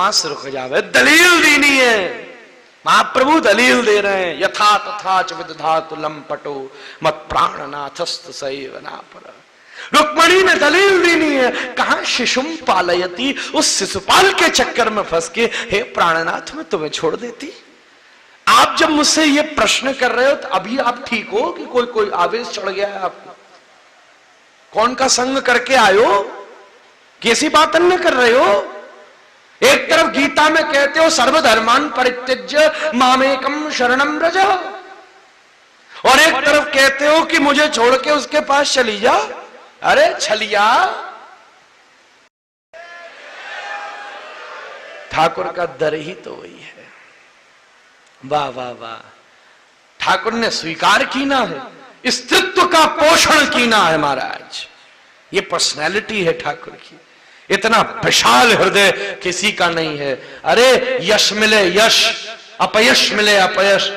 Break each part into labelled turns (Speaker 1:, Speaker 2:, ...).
Speaker 1: श्वास रुक जावे। दलील देनी है, महाप्रभु दलील दे रहे हैं। यथा तथा च विदधातु लंपटो मत प्राणनाथस्त सैव नापर। रुक्मणी ने दलील देनी है। कहां शिशुम पालयती, उस शिशुपाल के चक्कर में फंस के हे प्राणनाथ मैं तुम्हें छोड़ देती। आप जब मुझसे ये प्रश्न कर रहे हो तो अभी आप ठीक हो कि कोई आवेश चढ़ गया है आपको? कौन का संग करके आयो, कैसी बात अन्य कर रहे हो? एक तरफ गीता में कहते हो सर्वधर्मान परित्यज्य मामेकम शरणम व्रज, और एक तरफ कहते हो कि मुझे छोड़ के उसके पास चली जा। अरे छलिया, ठाकुर का दर ही तो वही है। वाह वाह वाह, ठाकुर ने स्वीकार कीना है, अस्तित्व का पोषण कीना है महाराज। ये पर्सनैलिटी है ठाकुर की। इतना विशाल हृदय किसी का नहीं है। अरे यश मिले यश, अपयश मिले अपयश,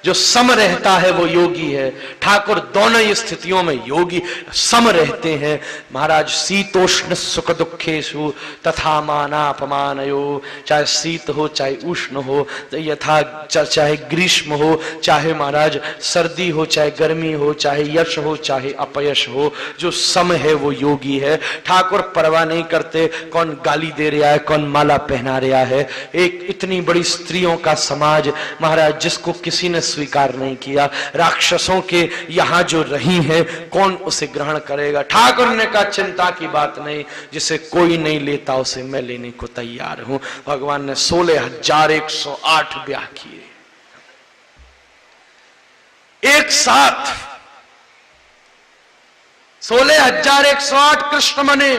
Speaker 1: जो सम रहता है वो योगी है। ठाकुर दोनों ही स्थितियों में योगी सम रहते हैं महाराज। शीतोष्ण सुख दुखेषु तथा मानापमानयो, चाहे शीत हो चाहे उष्ण हो, यथा चाहे ग्रीष्म हो चाहे महाराज सर्दी हो, चाहे गर्मी हो, चाहे यश हो चाहे अपयश हो, जो सम है वो योगी है। ठाकुर परवाह नहीं करते कौन गाली दे रहा है, कौन माला पहना रहा है। एक इतनी बड़ी स्त्रियों का समाज महाराज, जिसको किसी ने स्वीकार नहीं किया, राक्षसों के यहां जो रही है, कौन उसे ग्रहण करेगा? ठाकुर ने कहा चिंता की बात नहीं, जिसे कोई नहीं लेता उसे मैं लेने को तैयार हूं। भगवान ने 16,108 ब्याह किए एक साथ। 16,108 कृष्ण बने,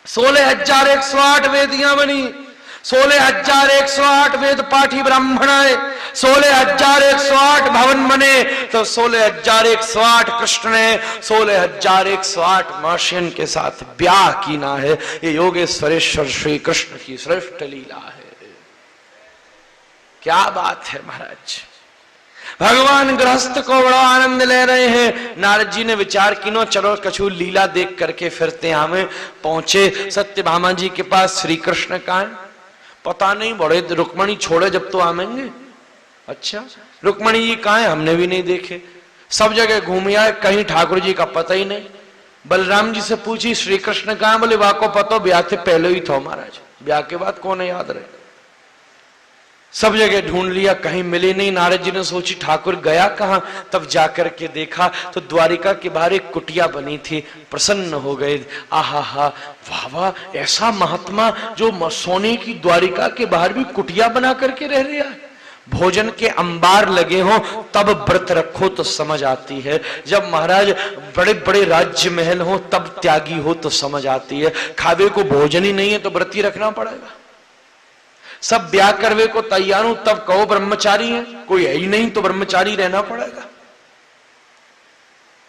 Speaker 1: 16,108 वेदियां बनी, 16,108 वेद पाठी ब्राह्मण आए, 16,108 भवन बने, तो 16,108 कृष्ण ने 16,108 महर्षियों के साथ ब्याह कीना है। ये योगेश्वरेश्वर श्री कृष्ण की श्रेष्ठ लीला है। क्या बात है महाराज। भगवान गृहस्थ को बड़ा आनंद ले रहे हैं। नारद जी ने विचार किनो, चलो कछु लीला देख करके फिरते। हमें पहुंचे सत्यभामा जी के पास। श्री कृष्ण कहाँ है पता नहीं, बड़े रुक्मणी छोड़े जब तो आवेंगे। अच्छा रुक्मणी जी कहाँ है, हमने भी नहीं देखे। सब जगह घूम आए, कहीं ठाकुर जी का पता ही नहीं। बलराम जी से पूछी श्री कृष्ण कहाँ, बोले वाह को पता, ब्याह से पहले ही था महाराज, ब्याह के बाद कौन याद रहे। सब जगह ढूंढ लिया, कहीं मिले नहीं। नारद जी ने सोची ठाकुर गया कहां, तब जाकर के देखा तो द्वारिका के बाहर एक कुटिया बनी थी। प्रसन्न हो गए। आहा हा, वाह वाह, ऐसा महात्मा जो सोने की द्वारिका के बाहर भी कुटिया बना करके रह रहा है। भोजन के अंबार लगे हो तब व्रत रखो तो समझ आती है। जब महाराज बड़े बड़े राज्य महल हो तब त्यागी हो तो समझ आती है। खावे को भोजन ही नहीं है तो व्रत ही रखना पड़ेगा। सब ब्याह करवे को तैयार हूं तब कहो ब्रह्मचारी है, कोई है ही नहीं तो ब्रह्मचारी रहना पड़ेगा।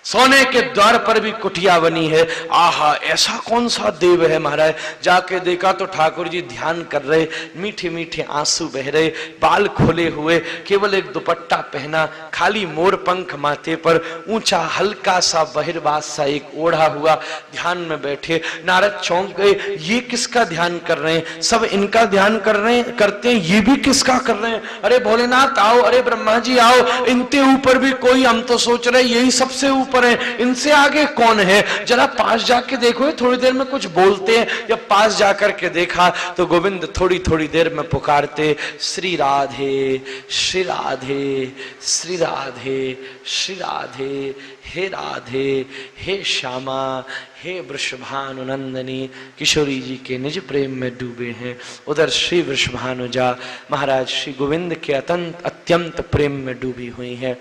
Speaker 1: सोने के द्वार पर भी कुटिया बनी है। आहा, ऐसा कौन सा देव है महाराज। जाके देखा तो ठाकुर जी ध्यान कर रहे, मीठे मीठे आंसू बह रहे, बाल खोले हुए, केवल एक दुपट्टा पहना, खाली मोर पंख माथे पर, ऊंचा हल्का सा बहिर्वास सा एक ओढ़ा हुआ, ध्यान में बैठे। नारद चौंक गए, ये किसका ध्यान कर रहे हैं? सब इनका ध्यान करते हैं, ये भी किसका कर रहे हैं? अरे भोलेनाथ आओ, अरे ब्रह्मा जी आओ, इनके ऊपर भी कोई, हम तो सोच रहे यही सबसे ऊपर है, इनसे आगे कौन है? जरा पास जाके देखो, थोड़ी देर में कुछ बोलते हैं। जब पास जाकर के देखा तो गोविंद थोड़ी थोड़ी देर में पुकारते, श्री राधे श्री राधे श्री राधे श्री राधे, हे राधे हे श्यामा हे वृषभानुनंदनी। किशोरी जी के निज प्रेम में डूबे हैं। उधर श्री वृषभानुजा महाराज श्री गोविंद के अत्यंत प्रेम में डूबी हुई है।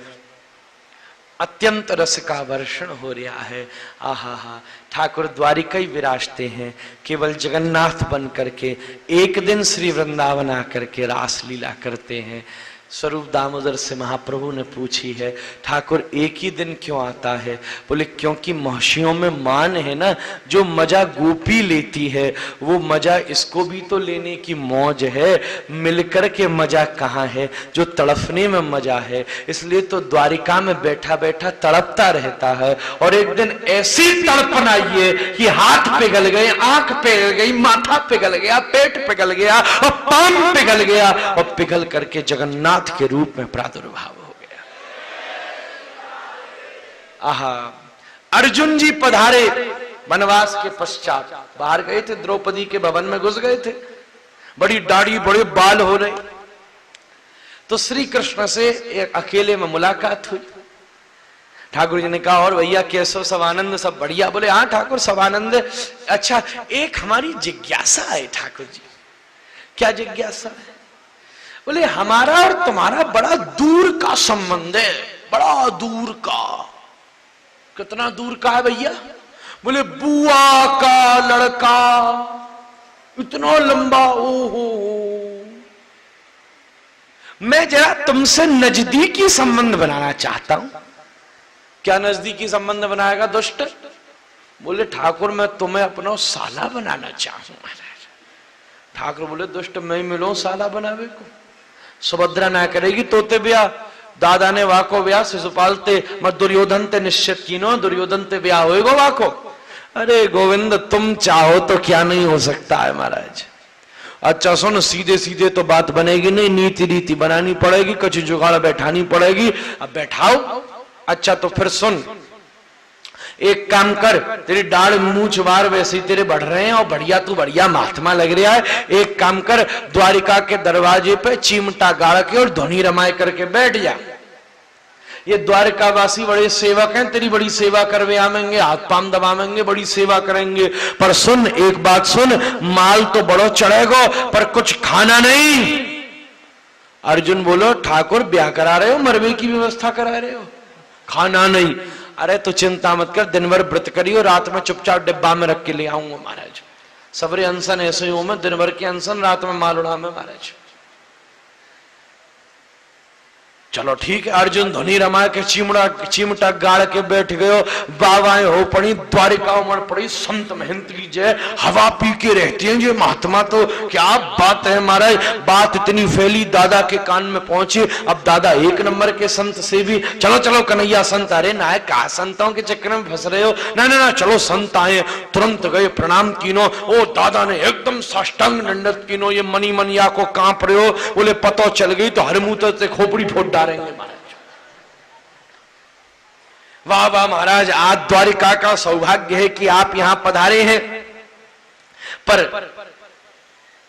Speaker 1: अत्यंत रस का वर्षण हो रहा है। आहा हा, ठाकुर द्वारिका ही विराजते हैं केवल जगन्नाथ बन करके। एक दिन श्री वृंदावन आकर के रास लीला करते हैं। स्वरूप दामोदर से महाप्रभु ने पूछी है, ठाकुर एक ही दिन क्यों आता है? बोले क्योंकि महर्षियों में मान है ना, जो मजा गोपी लेती है वो मजा इसको भी तो लेने की मौज है, मिलकर के मजा कहाँ है, जो तड़पने में मजा है। इसलिए तो द्वारिका में बैठा बैठा तड़पता रहता है, और एक दिन ऐसी तड़पन आई है कि हाथ पिघल गए, आंख पिघल गई, माथा पिघल गया, पेट पिघल गया और पांव पिघल गया, और पिघल करके जगन्नाथ के रूप में प्रादुर्भाव हो गया। आहा, अर्जुन जी पधारे वनवास के पश्चात, बाहर गए थे, द्रौपदी के भवन में घुस गए थे, बड़ी दाढ़ी बड़े बाल हो रहे, तो श्री कृष्ण से एक अकेले में मुलाकात हुई। ठाकुर जी ने कहा और भैया कैसो, सब आनंद, सब बढ़िया? बोले हाँ ठाकुर सब आनंद है। अच्छा एक हमारी जिज्ञासा है ठाकुर जी। क्या जिज्ञासा है? बोले हमारा और तुम्हारा बड़ा दूर का संबंध है, बड़ा दूर का। कितना दूर का है भैया? बोले बुआ का लड़का, इतना लंबा। ओहो, मैं जरा तुमसे नजदीकी संबंध बनाना चाहता हूं। क्या नजदीकी संबंध बनाएगा दुष्ट? बोले ठाकुर मैं तुम्हें अपना साला बनाना चाहूं। ठाकुर बोले दुष्ट मैं ही मिलूं साला बनावे को? सुभद्रा ना करेगी तोते ब्याह, दादा ने वाको ब्याह शिशुपाल ते मत दुर्योधन ते निश्चित कीनो, दुर्योधन ते ब्याह होएगो वाको। अरे गोविंद तुम चाहो तो क्या नहीं हो सकता है महाराज। अच्छा सुन, सीधे सीधे तो बात बनेगी नहीं, नीति रीति बनानी पड़ेगी, कुछ जुगाड़ बैठानी पड़ेगी। अब बैठाओ। अच्छा तो फिर सुन, एक काम कर, तेरी डाढ़ मूंछ बार वैसे ही तेरे बढ़ रहे हैं और बढ़िया तू बढ़िया महात्मा लग रहा है। एक काम कर, द्वारिका के दरवाजे पे चिमटा गाड़ के और ध्वनि रमाए करके बैठ जा। ये द्वारिकावासी बड़े सेवक हैं, तेरी बड़ी सेवा करवे आवेंगे, हाथ पाम दबावेंगे, बड़ी सेवा करेंगे। पर सुन एक बात सुन, माल तो बड़ो चढ़ेगो पर कुछ खाना नहीं। अर्जुन बोलो ठाकुर ब्याह करा रहे हो, मरवे की व्यवस्था करा रहे हो, खाना नहीं। अरे तो चिंता मत कर, दिन भर व्रत करियो, रात में चुपचाप डिब्बा में रख के ले आऊंगा महाराज। सबरे अनशन ऐसे ही हो, मैं दिन भर के अनशन, रात में माल उड़ा में महाराज। चलो ठीक है। अर्जुन ध्वनि रमा के चिमटा गाड़ के बैठ गयो, बाबाएं हो पड़ी, द्वारिका उमड़ पड़ी, संत महंत की जय, हवा पी के रहती हैं ये महात्मा। तो क्या बात है महाराज, बात इतनी फैली दादा के कान में पहुंची। अब दादा एक नंबर के संत से भी, चलो चलो कन्हैया संत। अरे ना कहा संतों के चक्कर में फंस रहे हो, ना ना ना चलो संत आए। तुरंत गए, प्रणाम कीनो। ओ दादा ने एकदम साष्टांग दंडत कीनो, ये मनी मनिया को कांप रहे हो। बोले पतो चल गई तो हर मुंह से खोपड़ी फोड़ डालेंगे महाराज। वाह वाह महाराज, आज द्वारिका का सौभाग्य है कि आप यहां पधारे हैं। पर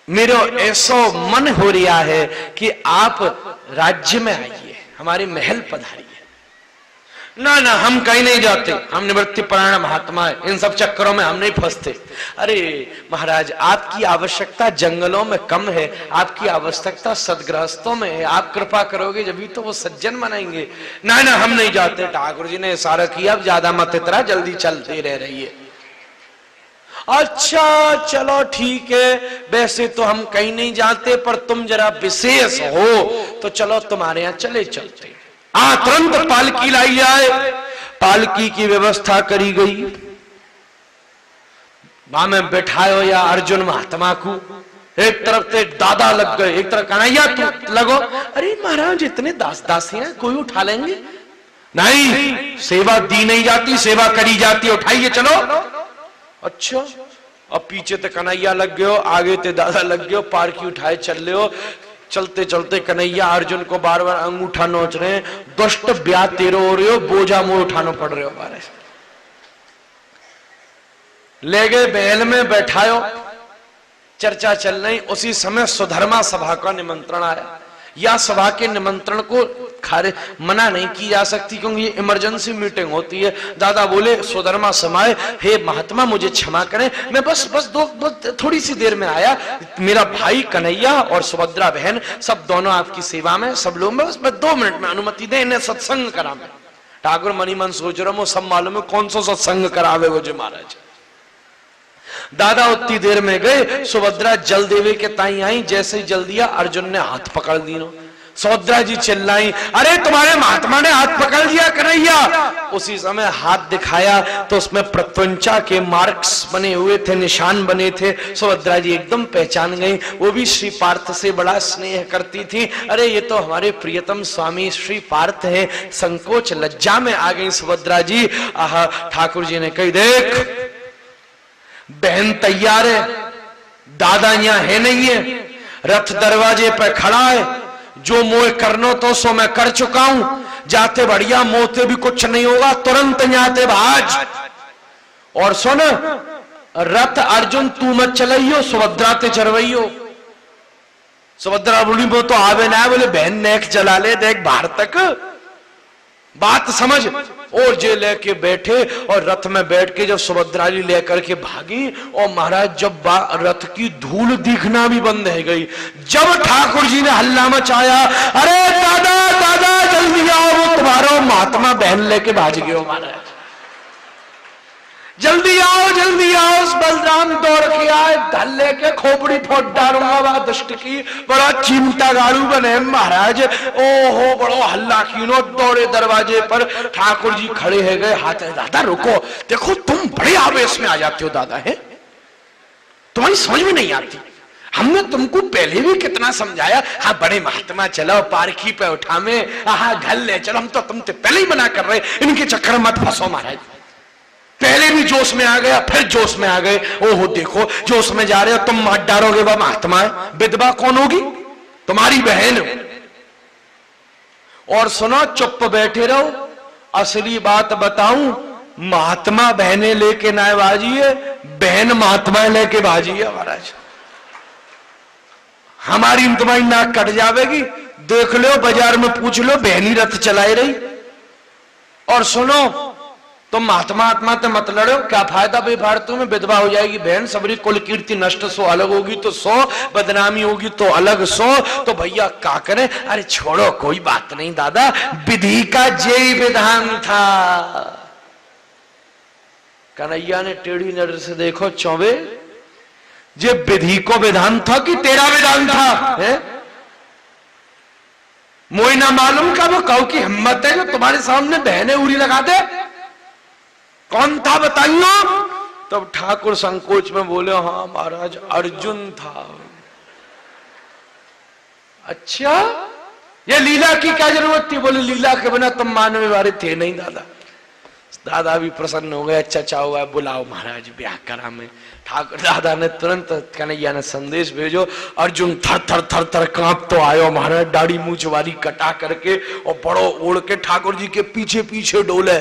Speaker 1: मेरा ऐसा मन हो रहा है कि आप राज्य में आइए, हमारे महल पधारिए। ना ना हम कहीं नहीं जाते, हम निवृत्ति परायण महात्मा है, इन सब चक्करों में हम नहीं फंसते। अरे महाराज आपकी आवश्यकता जंगलों में कम है, आपकी आवश्यकता सदगृहस्थों में है। आप कृपा करोगे जब भी तो वो सज्जन बनाएंगे। ना ना हम नहीं जाते, ठाकुर जी ने इशारा किया, अब ज्यादा मत इतना, जल्दी चलते रह रहिए। अच्छा चलो ठीक है, वैसे तो हम कहीं नहीं जाते, पर तुम जरा विशेष हो तो चलो तुम्हारे यहाँ चले चलते। तुरंत पालकी लाई जाए। पालकी की व्यवस्था करी गई, वहां में बैठायो या अर्जुन महात्मा को। एक तरफ से दादा लग गए, एक तरफ कन्हैया तू लगो। अरे महाराज इतने दास दासियां कोई उठा लेंगे? नहीं, सेवा दी नहीं जाती, सेवा करी जाती है, उठाइए चलो। अच्छा अब पीछे तो कन्हैया लग गयो, आगे ते दादा लग गयो, पालकी उठाए चल रहे हो। चलते चलते कन्हैया अर्जुन को बार बार अंगूठा नोच रहे हैं, दुष्ट ब्याह तेरो हो रहे हो, बोझा मुंह उठाना पड़ रहे हो बारे। ले गए महल में बैठायो, चर्चा चल रही। उसी समय सुधर्मा सभा का निमंत्रण आया। या सभा के निमंत्रण को मना नहीं की जा सकती, क्योंकि ये इमरजेंसी मीटिंग होती है। दादा बोले सुधर्मा समाए, हे महात्मा मुझे क्षमा करें, मैं बस थोड़ी सी देर में आया। मेरा भाई कन्हैया और सुभद्रा बहन सब दोनों आपकी सेवा में, सब लोग बस 2 मिनट में अनुमति दें, इन्हें सत्संग करा। मैं ठाकुर मनी मन सोच रहा हूं, सब मालूम है कौन सा सत्संग करावे वो जी महाराज। दादा उतनी देर में गए, सुभद्रा जल देवे के ताई आई। जैसे ही जल दिया अर्जुन ने हाथ पकड़ दिया। सुभद्रा जी चिल्लाई, अरे तुम्हारे महात्मा ने हाथ पकड़ लिया कन्हैया। उसी समय हाथ दिखाया तो उसमें प्रत्यंचा के मार्क्स बने हुए थे, निशान बने थे। सुभद्रा जी एकदम पहचान गई, वो भी श्री पार्थ से बड़ा स्नेह करती थी। अरे ये तो हमारे प्रियतम स्वामी श्री पार्थ हैं। संकोच लज्जा में आ गई सुभद्रा जी। आहा, ठाकुर जी ने कही, देख बहन तैयार है, दादा यहाँ है नहीं है, रथ दरवाजे पर खड़ा है, जो मोह करनो तो सो मैं कर चुका हूं, जाते बढ़िया, मोते भी कुछ नहीं होगा, तुरंत जाते भाज। और सुन, रथ अर्जुन तू मत चलाइयो, सुभद्रा ते चरवइयो। सुभद्रा बोली वो तो आवे ना, बोले बहन नेक चला ले, देख बाहर तक बात समझ। और जे लेके बैठे और रथ में बैठ के जब सुभद्रा जी लेकर के भागी, और महाराज जब रथ की धूल दिखना भी बंद है गई, जब ठाकुर जी ने हल्ला मचाया, अरे दादा दादा जल्दी आओ, वो तुम्हारा महात्मा बहन लेके भाज गए महाराज, जल्दी आओ जल्दी आओ। उस बलराम दौड़ के आए, धल लेके खोपड़ी फोड़ डालूंगा वह दुष्ट की, बड़ा चिमटा गाड़ू बने महाराज। ओहो बड़ो हल्ला कीनो, दौड़े दरवाजे पर, ठाकुर जी खड़े है गए, हाथ है, दादा रुको, देखो तुम बड़े आवेश में आ जाते हो दादा, है तुम्हारी समझ में नहीं आती, हमने तुमको पहले भी कितना समझाया। हाँ बड़े महात्मा चलो पारखी पे उठा में, हाँ घल ले चलो, हम तो तुमसे पहले ही मना कर रहे, इनके चक्कर मत फंसो महाराज। पहले भी जोश में आ गया, फिर जोश में आ गए। ओहो देखो जोश में जा रहे हो, तुम मत डारोगे, वह महात्मा है, विधवा कौन होगी, तुम्हारी बहन। और सुनो चुप बैठे रहो, असली बात बताऊं, महात्मा बहने लेके ना बाजिए, बहन महात्मा लेके बाजिए महाराज। हमारी तुम्हारी नाक कट जाएगी, देख लो बाजार में पूछ लो, बहनी रथ चलाई रही। और सुनो तुम महात्मा आत्मा तो मत लड़ो, क्या फायदा बेफालतू में, विधवा हो जाएगी बहन, सबरी कुल कीर्ति नष्ट, सो अलग होगी तो सो, बदनामी होगी तो अलग सो, तो भैया क्या करें। अरे छोड़ो कोई बात नहीं दादा, विधि का यही विधान था। कन्हैया ने टेढ़ी नजर से देखो, चौबे ये विधि को विधान था कि तेरा विधान था, है मोई ना मालूम का वो कहो की हिम्मत है जो तुम्हारे सामने बहने उरी लगा दे, कौन था बताइयो। तब ठाकुर संकोच में बोले, हाँ महाराज अर्जुन था। अच्छा ये लीला की क्या जरूरत थी, बोले लीला के बिना तुम मानने वाले थे नहीं दादा। दादा भी प्रसन्न हो गए, अच्छा अच्छा हुआ, बुलाओ महाराज ब्याह करा में। ठाकुर दादा ने तुरंत कन्हैया ने संदेश भेजो, अर्जुन थर थर थर थर कांप तो आयो महाराज, दाढ़ी मूछ वाली कटा करके और बड़ो ओढ़ के ठाकुर जी के पीछे पीछे डोले,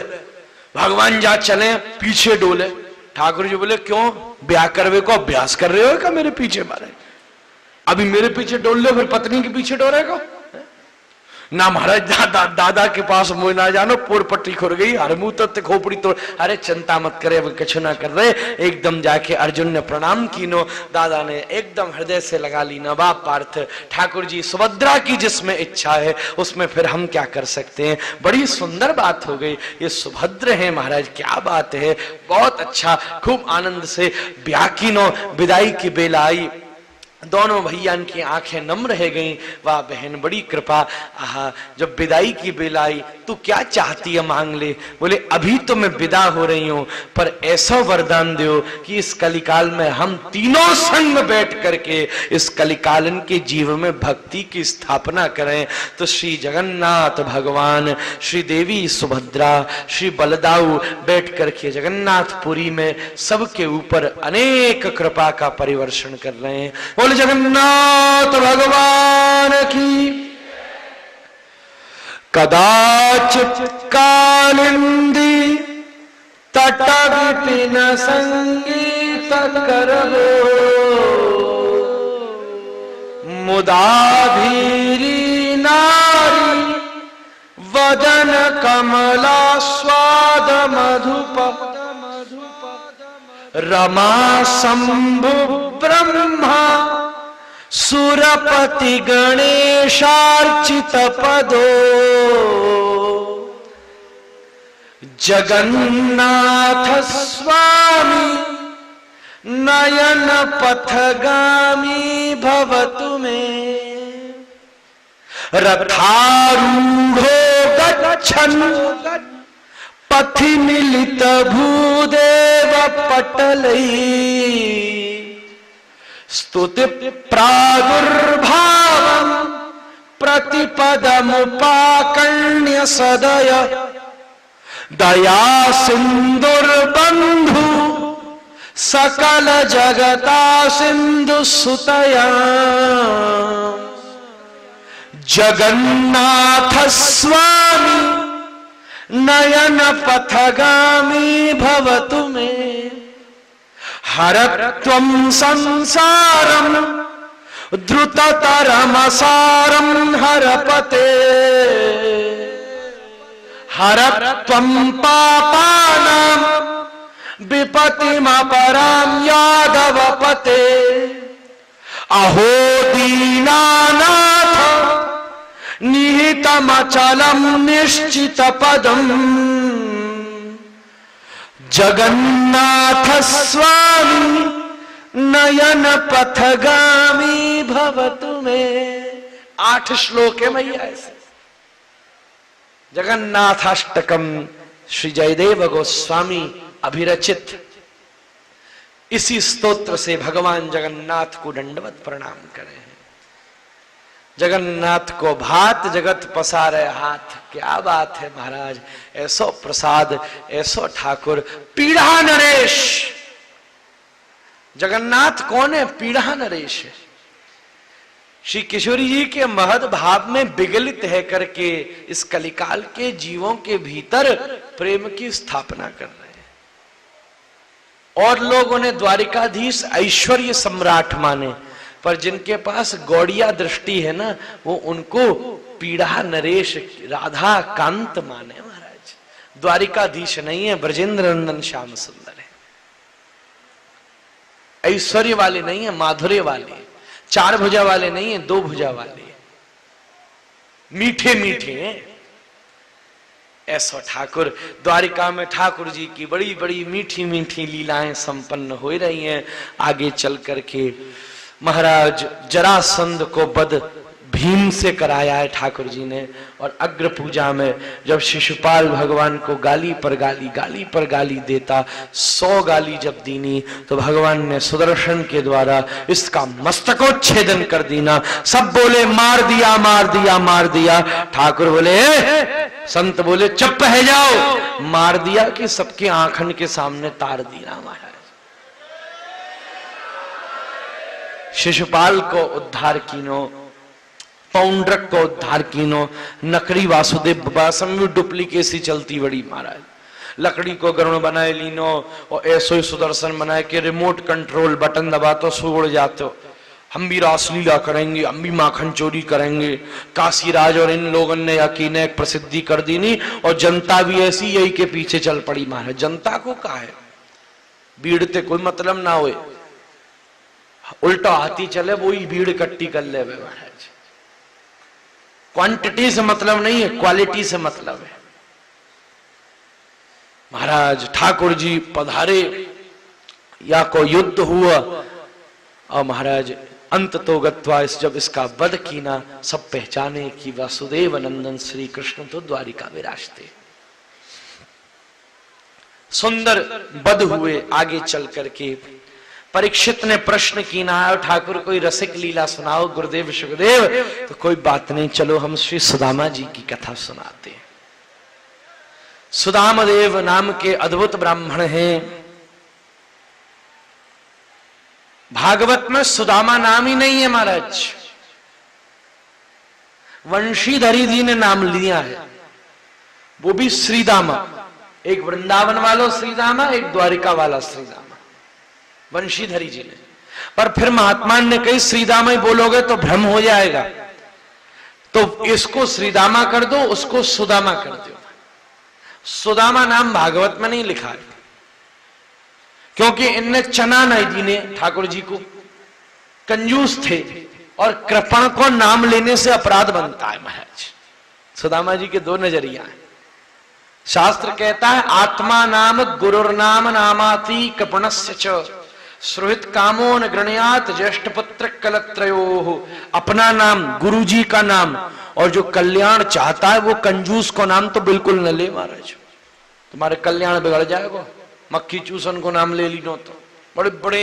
Speaker 1: भगवान जा चले पीछे डोले। ठाकुर जी बोले क्यों ब्याह करवे को अभ्यास कर रहे हो क्या मेरे पीछे महाराज, अभी मेरे पीछे डोल लो फिर पत्नी के पीछे डोलेगा ना महाराज। दादा के पास मुझे ना जानो, पोर पट्टी खुर गई, हर मुंह तो खोपड़ी तोड़। अरे चिंता मत करे, अब कुछ ना कर रहे। एकदम जाके अर्जुन ने प्रणाम कीनो, दादा ने एकदम हृदय से लगा ली, नवाब पार्थ ठाकुर जी सुभद्रा की जिसमें इच्छा है उसमें फिर हम क्या कर सकते हैं। बड़ी सुंदर बात हो गई, ये सुभद्र है महाराज, क्या बात है, बहुत अच्छा। खूब आनंद से ब्याह कीनो, विदाई की बेला आई, दोनों भैया की आंखें नम रह गईं। वाह बहन बड़ी कृपा। आहा जब विदाई की बेला आई, तू क्या चाहती है मांग ले। बोले अभी तो मैं विदा हो रही हूं, पर ऐसा वरदान दो कि इस कलिकाल में हम तीनों संग बैठ करके इस कलिकालन के जीव में भक्ति की स्थापना करें। तो श्री जगन्नाथ भगवान, श्री देवी सुभद्रा, श्री बलदाऊ बैठ करके जगन्नाथपुरी में सबके ऊपर अनेक कृपा का परिवर्षण कर रहे हैं। जगन्नाथ भगवान की। कदाचित कालिंदी तट विपिन संगीत करबो, मुदाधीरी नारी वदन कमला स्वाद मधुप, रमा शंभु ब्रह्मा सुरपति गणेशार्चित पदो, जगन्नाथ स्वामी नयन पथगामी भवतु में। रथारूढ़ो गच्छन् पथि मिलित भूदेव पटलै स्तुति प्रादुर्भावम् प्रतिपदमुपाकर्ण्य सदय दया सिंधुर्बंधु सकल जगता सिंधु सुतया जगन्नाथ स्वामी नयन पथगामी भवतु मे हरत्वं संसारम द्रुततरमसारं हरपते हरत्वं पापानां विपतिमपरां यादवपते अहो दीनानाथ निहितमचलं निश्चितपदम् जगन्नाथ स्वामी नयन पथगामी भवतु मे। 8 श्लोक है मैया ऐसे। जगन्नाथाष्टकम श्री जयदेव गोस्वामी अभिरचित इसी स्तोत्र से भगवान जगन्नाथ को दंडवत प्रणाम करें। जगन्नाथ को भात जगत पसारे हाथ, क्या बात है महाराज। ऐसो प्रसाद, ऐसो ठाकुर, पीढ़ा नरेश। जगन्नाथ कौन है? पीढ़ा नरेश है। श्री किशोरी जी के महद भाव में विगलित है करके इस कलिकाल के जीवों के भीतर प्रेम की स्थापना कर रहे हैं। और लोग उन्हें द्वारिकाधीश ऐश्वर्य सम्राट माने, पर जिनके पास गौड़िया दृष्टि है ना, वो उनको पीढ़ा नरेश राधा कांत माने महाराज। द्वारिकाधीश नहीं है, ब्रजेंद्र नंदन श्याम सुंदर है। ऐश्वर्य वाले नहीं है, माधुर्य वाले। 4 भुजा वाले नहीं है, 2 भुजा वाले। मीठे मीठे ऐसा ठाकुर। द्वारिका में ठाकुर जी की बड़ी बड़ी मीठी मीठी लीलाएं संपन्न हो रही हैं। आगे चल करके महाराज जरासंध को वध भीम से कराया है ठाकुर जी ने। और अग्र पूजा में जब शिशुपाल भगवान को गाली पर गाली देता, 100 गाली जब दीनी, तो भगवान ने सुदर्शन के द्वारा इसका मस्तकोच्छेदन कर दीना। सब बोले मार दिया मार दिया मार दिया। ठाकुर बोले, संत बोले चुप है जाओ। मार दिया कि सबके आंखन के सामने तार दिया महाराज। शिशुपाल को उद्धार कीनो, पौंड्रक को उद्धार कीनो। नकड़ी वासुदेव बासम में डुप्लीकेसी चलती बड़ी महाराज। लकड़ी को गरुण बनाए लीनो और ऐसो ही सुदर्शन बनाए कि रिमोट कंट्रोल बटन दबा तो सुड़ जाते हो। हम भी रासलीला करेंगे, हम भी माखन चोरी करेंगे। काशीराज और इन लोगों ने यकीन एक प्रसिद्धि कर दी नहीं, और जनता भी ऐसी यही के पीछे चल पड़ी महाराज। जनता को कहा है भीड़ते कोई मतलब ना होए, उल्टा हाथी चले वो ही भीड़ इकट्ठी कर ले महाराज। क्वांटिटी से मतलब नहीं है, क्वालिटी से मतलब है महाराज। ठाकुर जी पधारे या को युद्ध हुआ और महाराज अंत तो गत्वा जब इसका वध कीना, सब पहचाने कि वासुदेव नंदन श्री कृष्ण तो द्वारिका विराजते। सुंदर वध हुए। आगे चल करके परीक्षित ने प्रश्न कीना है, ठाकुर कोई रसिक लीला सुनाओ गुरुदेव सुखदेव। तो कोई बात नहीं, चलो हम श्री सुदामा जी की कथा सुनाते हैं। सुदामदेव नाम के अद्भुत ब्राह्मण हैं। भागवत में सुदामा नाम ही नहीं है महाराज, वंशीधरी जी ने नाम लिया है, वो भी श्रीदामा। एक वृंदावन वाला श्रीदामा, एक द्वारिका वाला श्रीदामा, वंशीधरी जी ने। पर फिर महात्मा ने कही श्रीदामा ही बोलोगे तो भ्रम हो जाएगा, तो इसको श्रीदामा कर दो, उसको सुदामा कर दो। सुदामा नाम भागवत में नहीं लिखा है, क्योंकि इनने चना नहीं दीने ठाकुर जी को, कंजूस थे, और कृपण को नाम लेने से अपराध बनता है महाराज। सुदामा जी के 2 नजरिया हैं। शास्त्र कहता है आत्मा नाम गुरुर्नाम नामाति कृपणस्य च। सुहृत कामो न गृणयात ज्येष्ठ पुत्र कलत्रयो। अपना नाम, गुरुजी का नाम, और जो कल्याण चाहता है वो कंजूस को नाम तो बिल्कुल न ले महाराज, तुम्हारे कल्याण बिगड़ जाएगा। मक्खी चूसन को नाम ले ली नो तो बड़े बड़े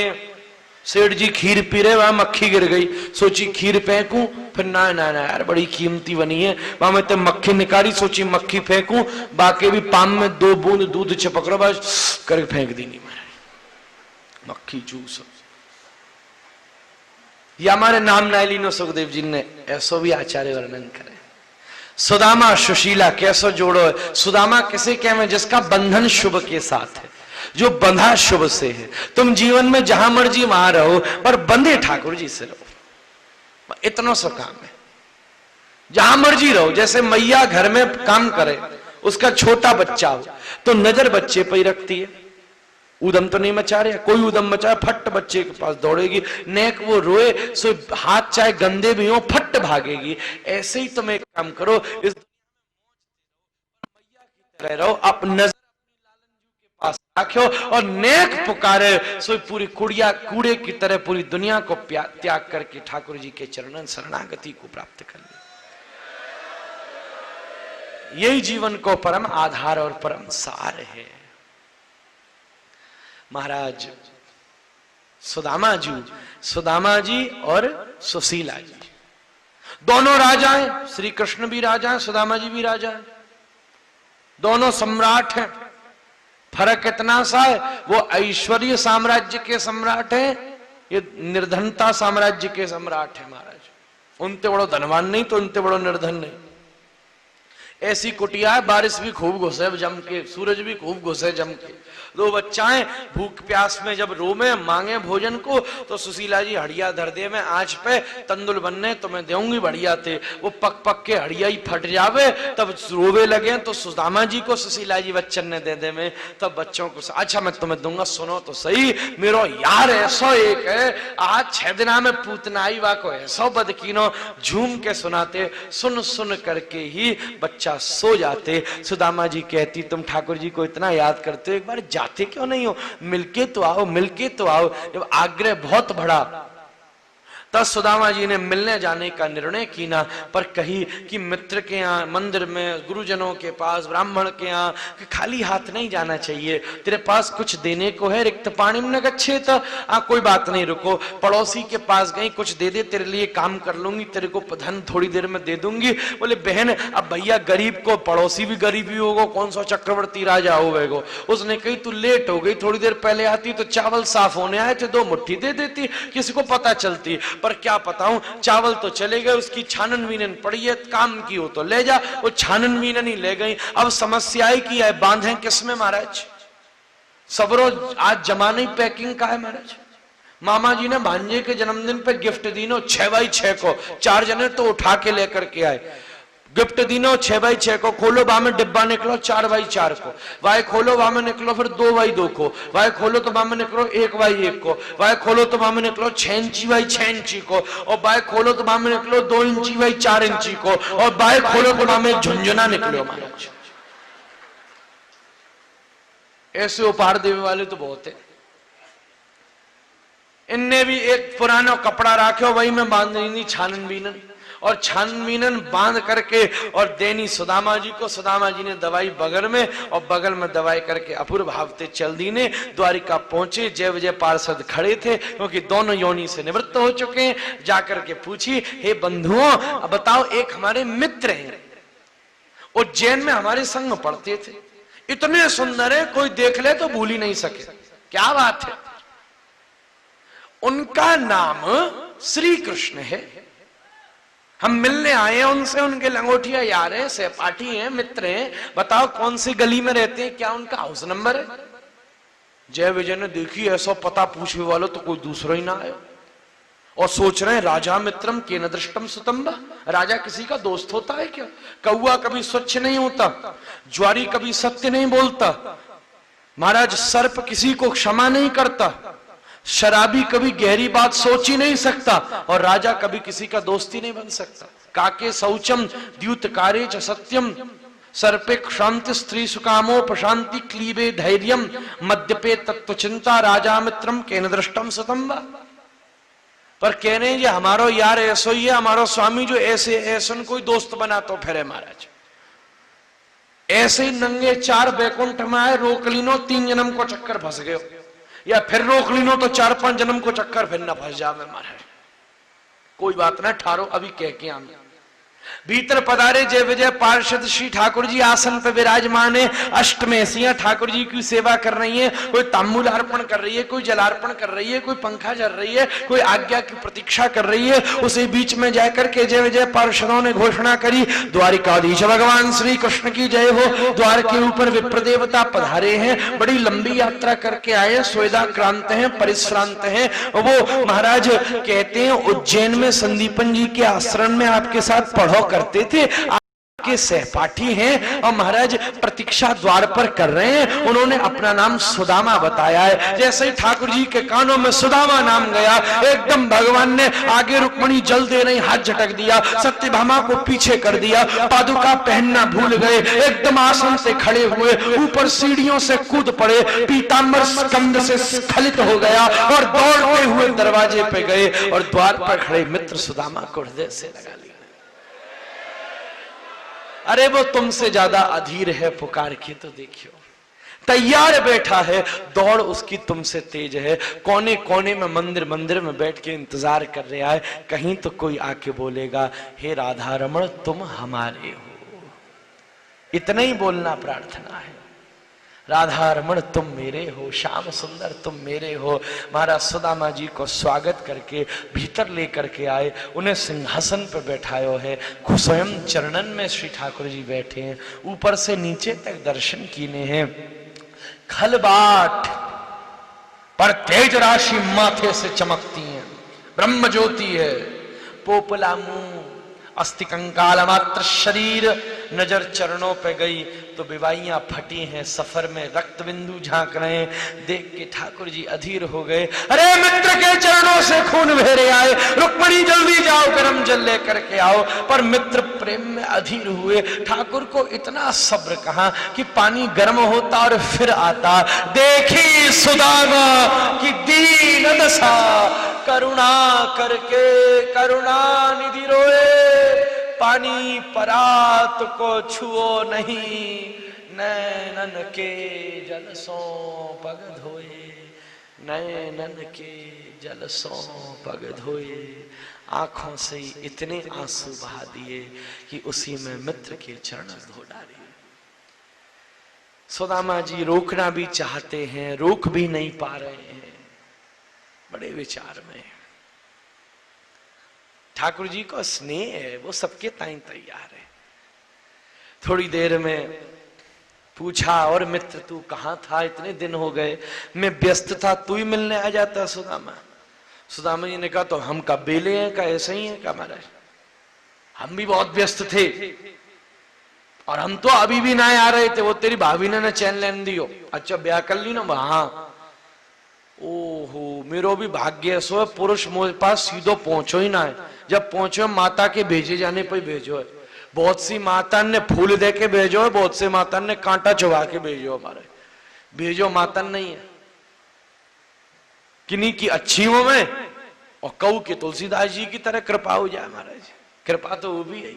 Speaker 1: सेठ जी खीर पी रहे, वहां मक्खी गिर गई, सोची खीर फेंकूं, फिर ना ना ना यार बड़ी कीमती बनी है, वहां में तो मक्खी निकाली, सोची मक्खी फेंकूं, बाकी भी पाम में 2 बूंद दूध चिपक रहा, बस करके फेंक दी नहीं मैंने मक्खी चूस। या हमारे नाम नायलीनो सुखदेव जी ने ऐसो भी आचार्य वर्णन करे। सुदामा सुशीला कैसो जोड़ो है। सुदामा किसे कहवे? जिसका बंधन शुभ के साथ है, जो बंधा शुभ से है। तुम जीवन में जहां मर्जी वहां रहो, पर बंधे ठाकुर जी से रहो, इतना सा काम है। जहां मर्जी रहो, जैसे मैया घर में काम करे, उसका छोटा बच्चा हो तो नजर बच्चे पर ही रखती है। उदम तो नहीं मचा रहे, कोई उदम मचाए फट बच्चे के पास दौड़ेगी, नेक वो रोए सो हाथ चाहे गंदे भी हो फट भागेगी। ऐसे ही तुम एक काम करो, इस मैया की तरह रहो, आप नजर के पास रखो और नेक पुकारे सो पूरी कुड़िया कूड़े की तरह पूरी दुनिया को त्याग करके ठाकुर जी के चरणन शरणागति को प्राप्त कर ले। यही जीवन को परम आधार और परम सार है। महाराज सुदामा जी और सुशीला जी दोनों राजा हैं। श्री कृष्ण भी राजा हैं, सुदामा जी भी राजा हैं, दोनों सम्राट हैं। फर्क इतना सा है, वो ऐश्वर्य साम्राज्य के सम्राट हैं, ये निर्धनता साम्राज्य के सम्राट हैं। महाराज उनते बड़ो धनवान नहीं तो उनते बड़ो निर्धन नहीं। ऐसी कुटिया है, बारिश भी खूब घुसे जम के, सूरज भी खूब घुसे जम के। 2 बच्चाएं भूख प्यास में जब रोमे मांगे भोजन को, तो सुशीला जी हड़िया धर दे, मैं आंच पे तंदुल बनने तो मैं देऊंगी बढ़िया थे। वो पक पक के हड़िया ही फट जावे, तब रोवे लगे तो सुदामा जी को सुशीला जी बच्चन ने दे दे में, तब बच्चों को अच्छा मैं तुम्हें दूंगा, सुनो तो सही मेरो यार ऐसो एक है, आज 6 दिना में पूतनाई वा को ऐसो बदकीनो झूम के सुनाते, सुन सुन करके ही बच्चा सो जाते। सुदामा जी कहती तुम ठाकुर जी को इतना याद करते हो, एक बार जाते क्यों नहीं हो, मिलके तो आओ, मिलके तो आओ। जब आग्रह बहुत बढ़ा तब सुदामा जी ने मिलने जाने का निर्णय किया, पर कही कि मित्र के यहाँ, मंदिर में, गुरुजनों के पास, ब्राह्मण के यहाँ खाली हाथ नहीं जाना चाहिए, तेरे पास कुछ देने को है। रिक्त पाणी में गच्छे तो कोई बात नहीं, रुको, पड़ोसी के पास गई, कुछ दे दे, तेरे लिए काम कर लूंगी, तेरे को धन थोड़ी देर में दे दूंगी। बोले बहन अब भैया गरीब को पड़ोसी भी गरीब ही होगा, कौन सा चक्रवर्ती राजा होगा। उसने कही तू लेट हो गई, थोड़ी देर पहले आती तो चावल साफ होने आए थे, 2 मुट्ठी दे देती, किसी को पता चलती। पर क्या पता हूं, चावल तो चले गए, उसकी छानन वीनन पड़ी है, काम की हो तो ले जा, वो छानन वीनन ही ले गई। अब समस्या ही की है, बांधे किसमें महाराज, सबरो आज जमाने पैकिंग का है महाराज। मामा जी ने भांजे के जन्मदिन पे गिफ्ट दीनो 6x6 को, 4 जने तो उठा के लेकर के आए, गिफ्ट दीनो 6x6 को, खोलो बा में डिब्बा निकलो 4x4 को, वाय खोलो बा में निकलो फिर 2x2 को, वाय खोलो तो बा में निकलो 1x1 को, वाय खोलो तो बा में निकलो 6 इंची x 6 इंची को, और बाय खोलो तो बा में निकलो 2 इंची x 4 इंची को, और बाय खोलो तो बा में एक झुंझुना निकलो महाराज। ऐसे उपहार देने वाले तो बहुत है। इनने भी एक पुराना कपड़ा राख्यो, वही में बांध देनी छानन बीनन, और छानबीनन बांध करके और देनी सुदामा जी को। सुदामा जी ने दवाई बगल में, और बगल में दवाई करके अपूर्व भावते चल दी ने द्वारिका पहुंचे। जय विजय पार्षद खड़े थे, क्योंकि दोनों योनि से निवृत्त हो चुके हैं। जाकर के पूछी, हे बंधुओं अब बताओ, एक हमारे मित्र हैं, उज्जैन में हमारे संग पढ़ते थे, इतने सुंदर है कोई देख ले तो भूल ही नहीं सके, क्या बात है। उनका नाम श्री कृष्ण है, हम मिलने आए हैं उनसे, उनके लंगोटिया यार हैं, सहपाठी हैं, मित्र हैं, बताओ कौन सी गली में रहते हैं, क्या उनका हाउस नंबर है। जय विजय ने देखी ऐसा पता पूछने वालों तो कोई दूसरा ही ना आए, और सोच रहे हैं राजा मित्रम के न दृष्टम सुतंबा, राजा किसी का दोस्त होता है क्या। कौआ कभी स्वच्छ नहीं होता, ज्वारी कभी सत्य नहीं बोलता, महाराज सर्प किसी को क्षमा नहीं करता, शराबी कभी गहरी बात सोच ही नहीं सकता, और राजा कभी किसी का दोस्ती नहीं बन सकता। काके शौचम द्युत कार्य च सत्यम, सर्पे क्षांति स्त्री सुकामो प्रशांति क्लीबे धैर्यम मद्यपे तत्व चिंता राजा मित्रम केन दृष्टम सुतम वा। पर कह रहे हैं हमारो यार ऐसो ही है, हमारो स्वामी जो ऐसे ऐसन कोई दोस्त बना तो फिर महाराज ऐसे ही नंगे 4 बैकुंठ में आए, रोक लीनो 3 जन्म को चक्कर फंस गए, या फिर रोक लीनो तो 4-5 जन्म को चक्कर फिर ना फंस जावे महाराज। कोई बात ना ठारो, अभी कह के हम भीतर पधारे जय विजय पार्षद श्री ठाकुर जी आसन पर विराजमान है। अष्टमेसियां ठाकुर जी की सेवा कर रही है, कोई तांबूल अर्पण कर रही है, कोई जलार्पण कर रही है, कोई पंखा जल रही है, कोई आज्ञा की प्रतीक्षा कर रही है। उसी बीच में जाकर के जय विजय पार्षदों ने घोषणा करी, द्वारिकाधीश भगवान श्री कृष्ण की जय हो। द्वार के ऊपर विप्र देवता पधारे हैं, बड़ी लंबी यात्रा करके आए, स्वेदा क्रांत हैं, परिश्रांत हैं। वो महाराज कहते हैं उज्जैन में संदीपन जी के आश्रम में आपके साथ पढ़ो करते थे, आपके सहपाठी हैं और महाराज प्रतीक्षा द्वार पर कर रहे हैं। उन्होंने अपना नाम सुदामा बताया है। जैसे ही ठाकुर जी के कानों में सुदामा नाम गया, एकदम भगवान ने आगे रुक्मणी जल दे रही हाथ झटक दिया, सत्यभामा को पीछे कर दिया, पादुका पहनना भूल गए, एकदम आसन से खड़े हुए, ऊपर सीढ़ियों से कूद पड़े, पीतांबर स्कंद से स्खलित हो गया और दौड़ते हुए दरवाजे पे गए और द्वार पर खड़े मित्र सुदामा को हृदय से लगा लिया। अरे वो तुमसे ज्यादा अधीर है, पुकार के तो देखियो, तैयार बैठा है, दौड़ उसकी तुमसे तेज है। कोने कोने में मंदिर में बैठ के इंतजार कर रहा है, कहीं तो कोई आके बोलेगा हे राधा रमण तुम हमारे हो। इतना ही बोलना प्रार्थना है, राधा रमण तुम मेरे हो, श्याम सुंदर तुम मेरे हो। महाराज सुदामा जी को स्वागत करके भीतर लेकर के आए, उन्हें सिंहासन पर बैठायो है, स्वयं चरणन में श्री ठाकुर जी बैठे हैं, ऊपर से नीचे तक दर्शन कीने हैं। खलबाट पर तेज राशि माथे से चमकती है, ब्रह्म ज्योति है, पोपला मुंह, अस्थि कंकाल मात्र शरीर, नजर चरणों पे गई तो विवाहियां फटी हैं, सफर में रक्त बिंदु झांक रहे हैं। देख के ठाकुर जी अधीर हो गए, अरे मित्र के चरणों से खून बहरे आए, रुक्मणी जल्दी जाओ गरम जल लेकर के आओ। पर मित्र प्रेम में अधीर हुए, ठाकुर को इतना सब्र कहां कि पानी गर्म होता और फिर आता। देखी सुदामा की दीन दशा, करुणा करके करुणा निधि रोए, पानी परात को छुओ नहीं, नैनन के जल सो पग धोए, नैनन के जल सो पग धोए। आंखों से इतने आंसू बहा दिए कि उसी में मित्र के चरण धो डाले। सुदामा जी रोकना भी चाहते हैं, रोक भी नहीं पा रहे हैं, बड़े विचार में। ठाकुर जी को स्नेह है, वो सबके ताई तैयार है। थोड़ी देर में पूछा, और मित्र तू कहाँ था, इतने दिन हो गए, मैं व्यस्त था, तू ही मिलने आ जाता सुदामा। सुदामा जी ने कहा तो हम कब बेले हैं का, ऐसा ही है का महाराज, हम भी बहुत व्यस्त थे और हम तो अभी भी ना आ रहे थे, वो तेरी भाभी ने चैन लेन दियो। अच्छा ब्याह कर ली ना, हाँ। ओहो मेरो भी भाग्य सो पुरुष मोह पास सीधो पहुंचो ही ना है, जब पहुंचो माता के भेजे जाने पर भेजो है। बहुत सी माता ने फूल दे के भेजो है, बहुत से माता ने कांटा चुभा के भेजो। हमारे भेजो माता नहीं है, किन्हीं की अच्छी हो में और कऊ के तुलसीदास जी की तरह कृपा हो जाए महाराज, कृपा तो वो भी है।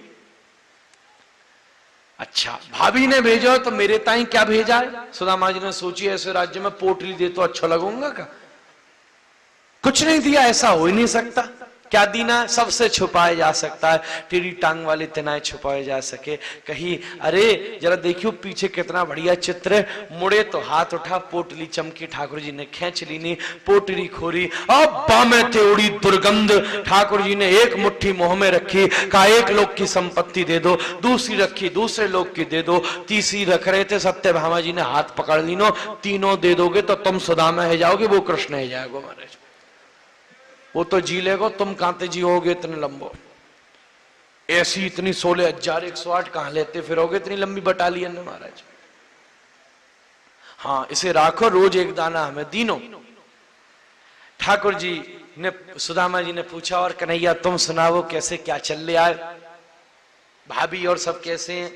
Speaker 1: अच्छा भाभी ने भेजो तो मेरे ताई क्या भेजा है। सुदामा जी ने सोची ऐसे राज्य में पोटली दे तो अच्छा लगूंगा का, कुछ नहीं दिया, ऐसा हो ही नहीं सकता। क्या दीना सबसे छुपाया जा सकता है, टेढ़ी टांग वाले तिनाए छुपाए जा सके। कही अरे जरा देखियो पीछे कितना बढ़िया चित्र है, मुड़े तो हाथ उठा, पोटली चमकी, ठाकुर जी ने खींच ली नी, पोटली खोरी, अब बामे तेड़ी दुर्गंध। ठाकुर जी ने एक मुट्ठी मुंह में रखी, कहा एक लोग की संपत्ति दे दो, दूसरी रखी दूसरे लोग की दे दो, तीसरी रख रहे थे, सत्यभामा जी ने हाथ पकड़ ली नो, तीनों दे दोगे तो तुम सुदामा है जाओगे, वो कृष्ण है जाएगा महाराज। वो तो जी लेगो, तुम कांते जियोगे इतने लंबो, ऐसी इतनी 16,108 कहां लेते फिरोगे इतनी लंबी बटालियन में महाराज। हाँ इसे राखो, रोज एक दाना हमें दीनो। ठाकुर जी ने सुदामा जी ने पूछा, और कन्हैया तुम सुनाओ कैसे क्या चल रहा है, भाभी और सब कैसे हैं।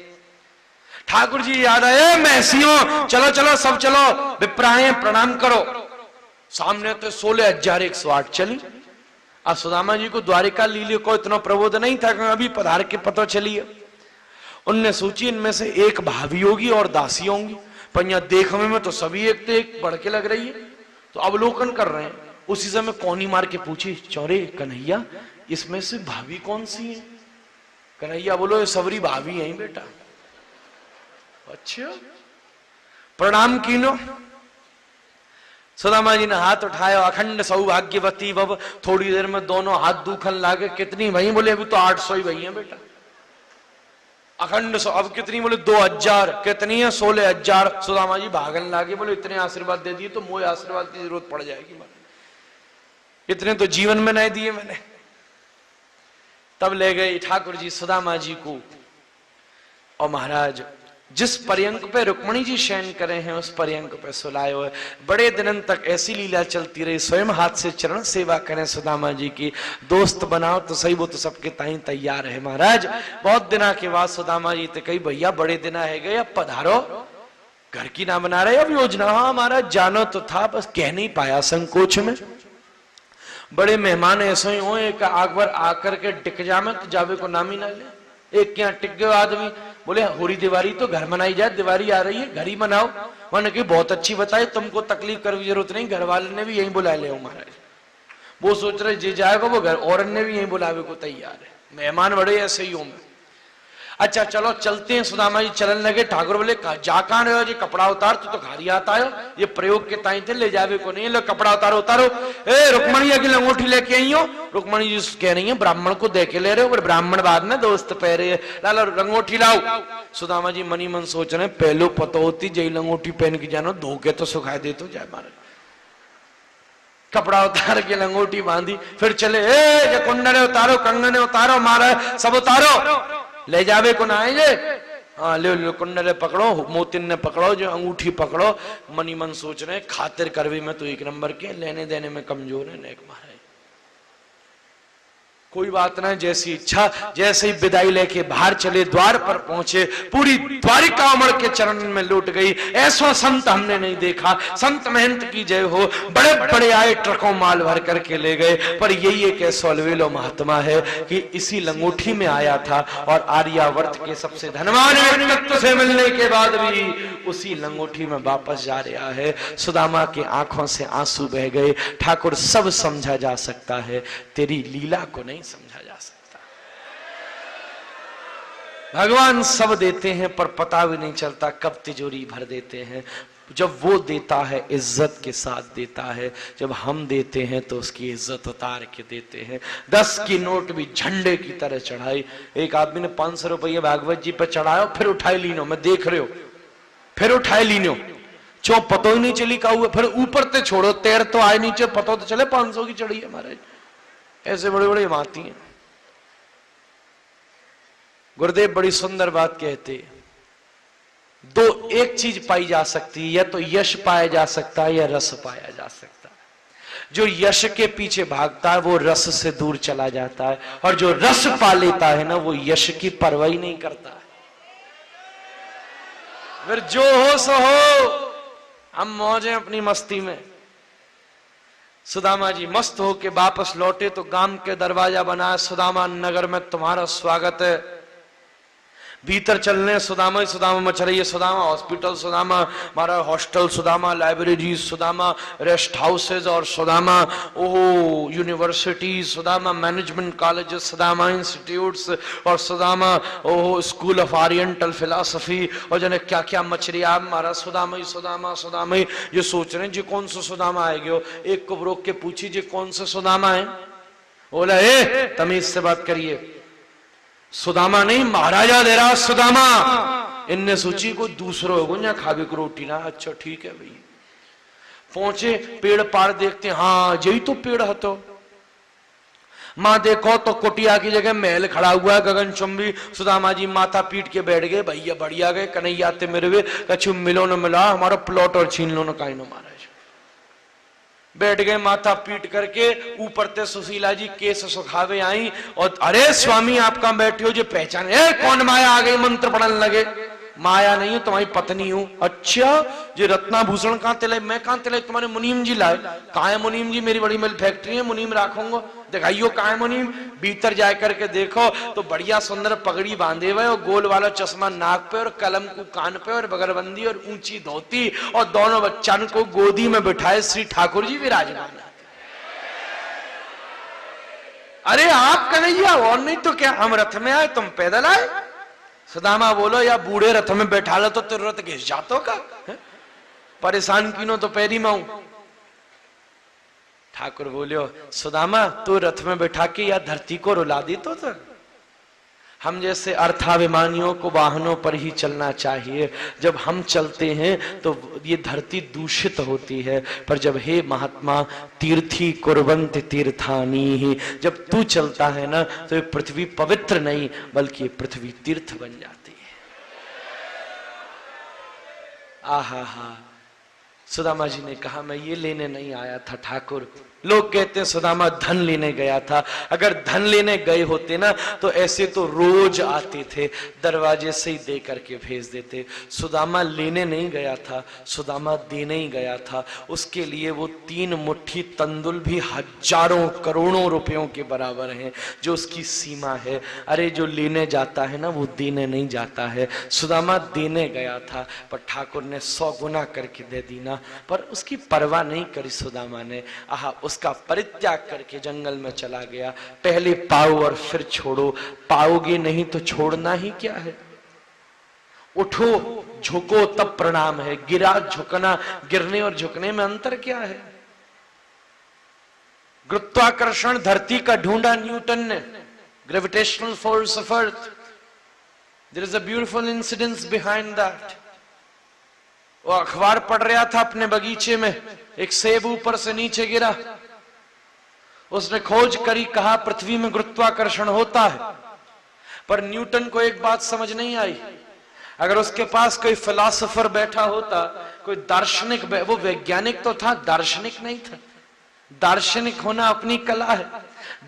Speaker 1: ठाकुर जी याद आए, मैसियों चलो चलो सब चलो, विप्राएं प्रणाम करो। सामने तो 16,108 चली। अब सुदामा जी को द्वारिका लीले को इतना प्रबोध नहीं था कि अभी पधार के पता चली है। उनने सोची इनमें से एक भाभी होगी और दासी होंगी, पर यहां देखने में तो सभी एक तो एक बढ़ के लग रही है। तो अवलोकन कर रहे हैं, उसी समय कौनी मार के पूछी, चौरे कन्हैया इसमें से भाभी कौन सी है? कन्हैया बोलो ये सबरी भाभी है बेटा। अच्छा प्रणाम कीनो। सुदामा जी ने हाथ उठाया, अखंड सौभाग्यवती बब। थोड़ी देर में दोनों हाथ दुखन लागे। कितनी भई? बोले अभी तो 800 ही भई है बेटा। अखंड अब कितनी? बोले 2000। कितनी है? 16,000। सुदामा जी भागन लागे, बोले इतने आशीर्वाद दे दिए तो मोए आशीर्वाद की जरूरत पड़ जाएगी, इतने तो जीवन में नहीं दिए मैंने। तब ले गए ठाकुर जी सुदामा जी को, और महाराज जिस पर्यंक पे रुक्मणी जी शयन करे हैं उस पर्यंक पे सुलाए हुए। बड़े दिनों तक ऐसी लीला चलती रही, स्वयं हाथ से चरण सेवा करें सुदामा जी की। दोस्त बनाओ तो सही, वो तो सबके ताई तैयार है महाराज। बहुत दिना के बाद सुदामा जी तो कही भैया बड़े दिना है गए, अब पधारो, घर की ना बना रहे अब योजना। हाँ महाराज जानो तो था, बस कह नहीं पाया संकोच में। बड़े मेहमान ऐसे ही हो, एक अकबर आकर के टिक जामे तो जावे को नाम ही ना ले। एक क्या टिक गए आदमी, बोले होली दिवाली तो घर मनाई जाए, दिवाली आ रही है घर ही मनाओ। मैंने कही बहुत अच्छी बताई, तुमको तकलीफ करने की जरूरत नहीं, घर वाले ने भी यही बुला ले महाराज। वो सोच रहे जे जाएगा वो घर, और ने भी यही बुलावे को तैयार है। मेहमान बड़े ऐसे ही होंगे। अच्छा चलो चलते हैं। सुदामा जी चलन लगे। ठाकुर बोले जा कहां रहे हो जी? कपड़ा उतार, तू तो खाली आता है, ये प्रयोग के ताई थे, ले जावे को नहीं। लो कपड़ा उतारो उतारो। ए रुक्मणी अकेले अंगूठी लेके आई हो? रुक्मणी जी कह रही है ब्राह्मण को दे के ले रहे हो, ब्राह्मण बाद में दोस्त पहरे। लालो अंगूठी लाओ। सुदामा जी मनी मन सोच रहे पहलो पता होती जय अंगूठी पहन के जानो, धोके तो सुखा दे तो जाए महाराज। कपड़ा उतार के लंगोटी बांधी, फिर चले। ए कुंडले उतारो, कंगने उतारो, मारा सब उतारो, ले जावे को ना आएंगे। हाँ ले लो कुंडले पकड़ो, मोतिन ने पकड़ो, जो अंगूठी पकड़ो। मनी मन सोच रहे खातिर करवी में तो एक नंबर के, लेने देने में कमजोर है नेक महाराज। कोई बात ना, जैसी इच्छा। जैसे ही विदाई लेके बाहर चले, द्वार पर पहुंचे, पूरी द्वारिका अमर के चरण में लौट गई। ऐसा संत हमने नहीं देखा। संत महंत की जय हो। बड़े बड़े आए, ट्रकों माल भर करके ले गए। पर यही एक ऐसा अलवेलो महात्मा है कि इसी लंगोठी में आया था, और आर्यावर्त के सबसे धनवान व्यक्तित्व से मिलने के बाद भी उसी लंगोठी में वापस जा रहा है। सुदामा की आंखों से आंसू बह गए। ठाकुर सब समझा जा सकता है, तेरी लीला को नहीं समझा जा सकता। भगवान सब देते हैं पर पता भी नहीं चलता कब तिजोरी भर देते हैं। जब वो देता है इज्जत के साथ देता है, जब हम देते हैं तो उसकी इज्जत उतार के देते हैं। 10 की नोट भी झंडे की तरह चढ़ाई। एक आदमी ने 500 रुपये भागवत जी पर चढ़ाया, फिर उठाई लीनो, मैं देख रहे हो, फिर उठाई लीनो, चो पतो ही नहीं चली का हुआ। फिर ऊपर ते छोड़ो, तैर तो आए, नीचे पतो तो चले 500 की चढ़ी है महाराज। ऐसे बड़े बड़े माती हैं। गुरुदेव बड़ी सुंदर बात कहते, दो एक चीज पाई जा सकती है, या तो यश पाया जा सकता है या रस पाया जा सकता है। जो यश के पीछे भागता है वो रस से दूर चला जाता है, और जो रस पा लेता है ना वो यश की परवाह ही नहीं करता है। फिर जो हो सो हो, हम मौज हैं अपनी मस्ती में। सुदामा जी मस्त होके वापस लौटे तो गांव के दरवाजा बनाया, सुदामा नगर में तुम्हारा स्वागत है। भीतर चलने सुदामा ही सुदामा मच रही है। सुदामा हॉस्पिटल, सुदामा हमारा hostel, Sudama library, Sudama rest houses, और सुदामा ओहो university, Sudama management college, Sudama institutes, और सुदामा ओहो स्कूल ऑफ ओरिएंटल फिलॉसफी, और जने क्या क्या मच रही है हमारा सुदामा ही सुदामा सुदामा ही। ये सोच रहे हैं जी कौन सा सुदामा आएगा। एक को रोक के पूछी जी कौन सा सुदामा है? बोला ए तमीज से बात करिए, सुदामा नहीं महाराजा दे रहा सुदामा। इनने सोची को दूसरो हो खावे को रोटी ना। अच्छा ठीक है भाई। पहुंचे, पेड़ पार देखते, हाँ यही तो पेड़ है। तो माँ देखो तो कुटिया की जगह महल खड़ा हुआ है गगनचुंबी। सुदामा जी माथा पीट के बैठ गए, भैया बढ़िया गए, कन्हैया आते मेरे वे कछु मिलो न मिला, हमारा प्लॉट और छीन लो न काई नो महाराज। बैठ गए माथा पीट करके। ऊपर ते सुशीला जी केस सुखावे आई, और अरे स्वामी आप कहां बैठे हो? जो पहचाने, कौन माया आ गई, मंत्र पढ़ने लगे। माया नहीं हूं, तुम्हारी पत्नी हूं। अच्छा, ये रत्नाभूषण कहां तिले, मैं कहां तिले, तुम्हारे मुनीम जी लाए। कहां है मुनीम जी, मेरी बड़ी मिल फैक्ट्री है, मुनीम राखूंगा। दिखाइयो कहां है मुनीम। भीतर जा करके देखो तो बढ़िया सुंदर पगड़ी बांधे हुए और गोल वाला चश्मा नाक पे और कलम को कान पे और बगरबंदी और ऊंची धोती और दोनों बच्चन को गोदी में बिठाए श्री ठाकुर जी विराजमान। अरे आप कन्हैया, और नहीं तो क्या, हम रथ में आए तुम पैदल आए। सुदामा बोलो, या बूढ़े रथ में बैठा लो तो तेरे रथ घिस जातो का, परेशान कीनो तो पैरी में हूं। ठाकुर बोलियो, सुदामा तू रथ में बैठा के या धरती को रुला दी तो हम जैसे अर्थाभिमानियों को वाहनों पर ही चलना चाहिए। जब हम चलते हैं तो ये धरती दूषित होती है, पर जब हे महात्मा तीर्थी कुर्वन्ति तीर्थानी ही, जब तू चलता है ना तो ये पृथ्वी पवित्र नहीं बल्कि ये पृथ्वी तीर्थ बन जाती है। आहा हा। सुदामा जी ने कहा, मैं ये लेने नहीं आया था ठाकुर। लोग कहते हैं सुदामा धन लेने गया था। अगर धन लेने गए होते ना तो ऐसे तो रोज आते थे, दरवाजे से ही दे करके भेज देते। सुदामा लेने नहीं गया था, सुदामा देने ही गया था। उसके लिए वो 3 मुट्ठी तंदुल भी हजारों करोड़ों रुपयों के बराबर हैं, जो उसकी सीमा है। अरे जो लेने जाता है ना वो देने नहीं जाता है। सुदामा देने गया था पर ठाकुर ने 100 गुना करके दे दी ना, पर उसकी परवाह नहीं करी सुदामा ने। आहा, उसका परित्याग करके जंगल में चला गया। पहले पाओ और फिर छोड़ो, पाओगे नहीं तो छोड़ना ही क्या है। उठो झुको तब प्रणाम है, गिरा झुकना, गिरने और झुकने में अंतर क्या है। गुरुत्वाकर्षण धरती का ढूंढा न्यूटन ने, gravitational force of earth. There is a beautiful incidence behind that. वो अखबार पढ़ रहा था अपने बगीचे में, एक सेब ऊपर से नीचे गिरा। उसने खोज करी, कहा पृथ्वी में गुरुत्वाकर्षण होता है। पर न्यूटन को एक बात समझ नहीं आई। अगर उसके पास कोई फिलोसोफर बैठा होता, कोई दार्शनिक, वो वैज्ञानिक तो था, दार्शनिक नहीं था। दार्शनिक होना अपनी कला है।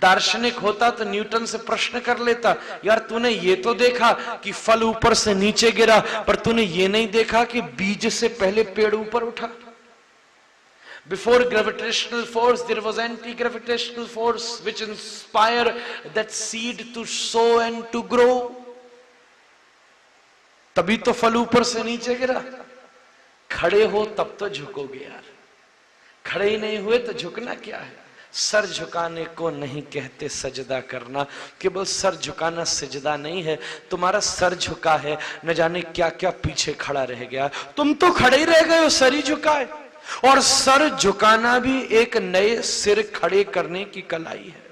Speaker 1: दार्शनिक होता तो न्यूटन से प्रश्न कर लेता, यार तूने ये तो देखा कि फल ऊपर से नीचे गिरा, पर तूने ये नहीं देखा कि बीज से पहले पेड़ ऊपर उठा। Before gravitational force, there was anti-gravitational force which inspire that seed to sow and to grow. तभी तो फल ऊपर से नीचे गिरा। खड़े हो तब तो झुकोगे यार, खड़े ही नहीं हुए तो झुकना क्या है। सर झुकाने को नहीं कहते सजदा करना, केवल सर झुकाना सजदा नहीं है। तुम्हारा सर झुका है, न जाने क्या क्या पीछे खड़ा रह गया, तुम तो खड़े ही रह गए हो, सर ही झुकाए। और सर झुकाना भी एक नए सिर खड़े करने की कलाई है।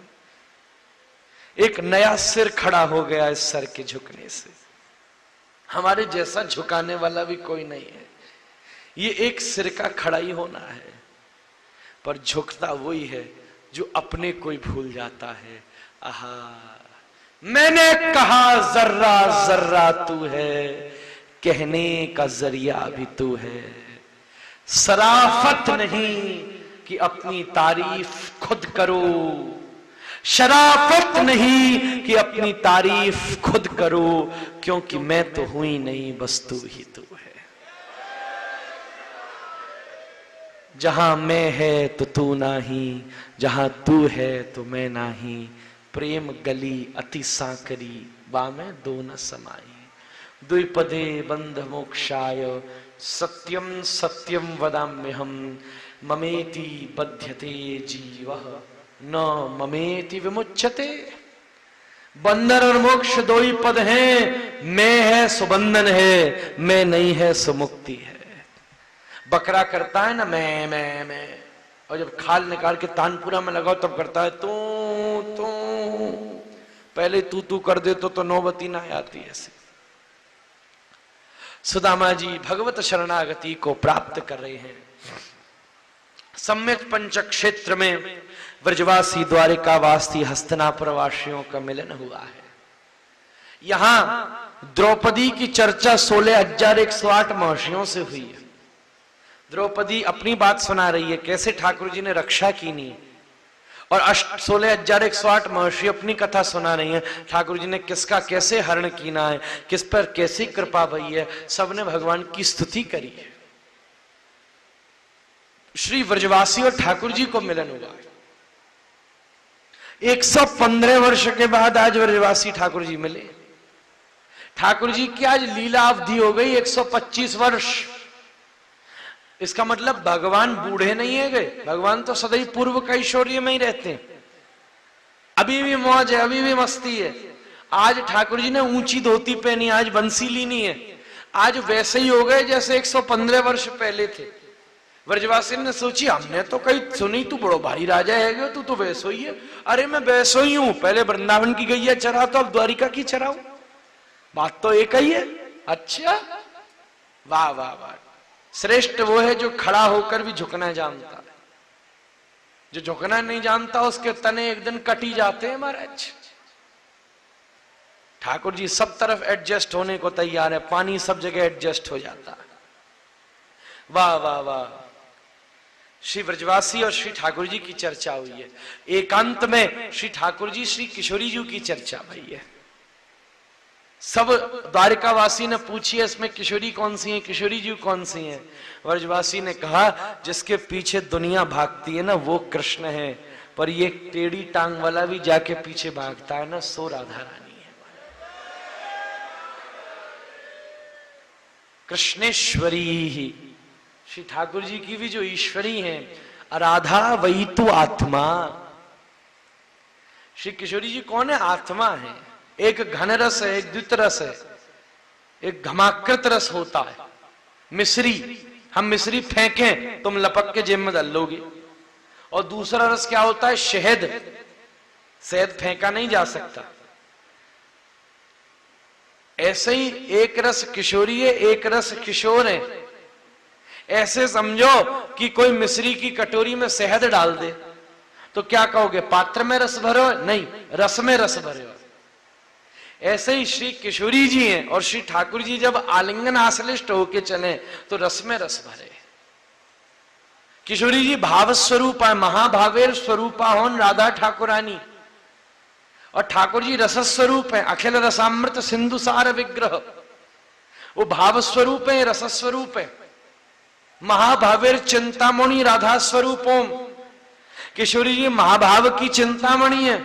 Speaker 1: एक नया सिर खड़ा हो गया इस सर के झुकने से। हमारे जैसा झुकाने वाला भी कोई नहीं है। ये एक सिर का खड़ा ही होना है। पर झुकता वही है जो अपने को ही भूल जाता है। आहा, मैंने कहा जर्रा जर्रा तू है, कहने का जरिया भी तू है। शराफत नहीं कि अपनी तारीफ खुद करो, शराफत नहीं कि अपनी तारीफ खुद करो, क्योंकि मैं तो हूं ही नहीं, बस तू ही तू है। जहां मैं है तो तू नाही, जहां तू है तो मैं नाही। प्रेम गली अति सांकरी, बामें दो न समाई। द्विपदे बंध मोक्षाय, सत्यम सत्यम वदाम्यहम। ममेति बध्यते जीवः, न ममेति विमुच्यते। बंधन और मोक्ष दो ही पद हैं। मैं है सो बंधन है, मैं नहीं है सो मुक्ति है। बकरा करता है ना मैं, और जब खाल निकाल के तानपुरा में लगाओ तब करता है तू। पहले तू कर दे तो नौबती ना आती ऐसे। सुदामा जी भगवत शरणागति को प्राप्त कर रहे हैं। सम्यक पंचक क्षेत्र में ब्रजवासी द्वारिकावासी हस्तिनापुर वासियों का मिलन हुआ है। यहां द्रौपदी की चर्चा 16,108 महर्षियों से हुई है। द्रौपदी अपनी बात सुना रही है, कैसे ठाकुर जी ने रक्षा की नहीं, और 16,108 महर्षि अपनी कथा सुना रही है। ठाकुर जी ने किसका कैसे हरण कीना है, किस पर कैसी कृपा भई है, सबने भगवान की स्तुति करी है। श्री व्रजवासी और ठाकुर जी को मिलन हुआ 115 वर्ष के बाद आज व्रजवासी ठाकुर जी मिले। ठाकुर जी की आज लीला अवधि हो गई 125 वर्ष। इसका मतलब भगवान बूढ़े नहीं है गए, भगवान तो सदैव पूर्व का ऐश्वर्य में ही रहते हैं। अभी भी मौज है, अभी भी मस्ती है। आज ठाकुर जी ने ऊंची धोती पहनी, आज बंसी ली नहीं है, आज वैसे ही हो गए जैसे 115 वर्ष पहले थे। व्रजवासी ने सोची हमने तो कहीं सुनी तू बड़ो भारी राजा है, तू तो वैसो ही है। अरे मैं वैसो ही हूं, पहले वृंदावन की गैया चरा तो अब द्वारिका की चराऊ, बात तो एक ही है। अच्छा, वाह वाह वाह। श्रेष्ठ वो है जो खड़ा होकर भी झुकना जानता है, जो झुकना नहीं जानता उसके तने एक दिन कटी जाते हैं महाराज। ठाकुर जी सब तरफ एडजस्ट होने को तैयार है, पानी सब जगह एडजस्ट हो जाता है। वाह वाह वाह। श्री व्रजवासी और श्री ठाकुर जी की चर्चा हुई है। एकांत में श्री ठाकुर जी श्री किशोरी जी की चर्चा भई है। सब द्वारिकावासी ने पूछी है इसमें किशोरी कौन सी है, किशोरी जी कौन सी है। व्रजवासी ने कहा जिसके पीछे दुनिया भागती है ना वो कृष्ण है, पर ये टेढ़ी टांग वाला भी जाके पीछे भागता है ना, सो राधा रानी है। कृष्णेश्वरी ही श्री ठाकुर जी की भी जो ईश्वरी हैं, राधा वही तो आत्मा। श्री किशोरी जी कौन है? आत्मा है। एक घन रस है, एक द्वित रस है, एक घमाकृत रस होता है। मिश्री, हम मिश्री फेंकें तुम लपक के जेब में डाल लोगे। और दूसरा रस क्या होता है? शहद। शहद फेंका नहीं जा सकता। ऐसे ही एक रस किशोरी है, एक रस किशोर है। ऐसे समझो कि कोई मिश्री की कटोरी में शहद डाल दे तो क्या कहोगे? पात्र में रस भरो? नहीं, रस में रस भरे हो। ऐसे ही श्री किशोरी जी हैं और श्री ठाकुर जी जब आलिंगन आश्लिष्ट होके चले तो रस में रस भरे। किशोरी जी भाव स्वरूप है, महाभावेर स्वरूपा होन राधा ठाकुरानी। और ठाकुर जी रस स्वरूप है, अखिल रसामृत सिंधु सार विग्रह। वो भाव स्वरूप है, रस स्वरूप है। महाभावेर चिंतामणि राधा स्वरूपोम। किशोरी जी महाभाव की चिंतामणि है।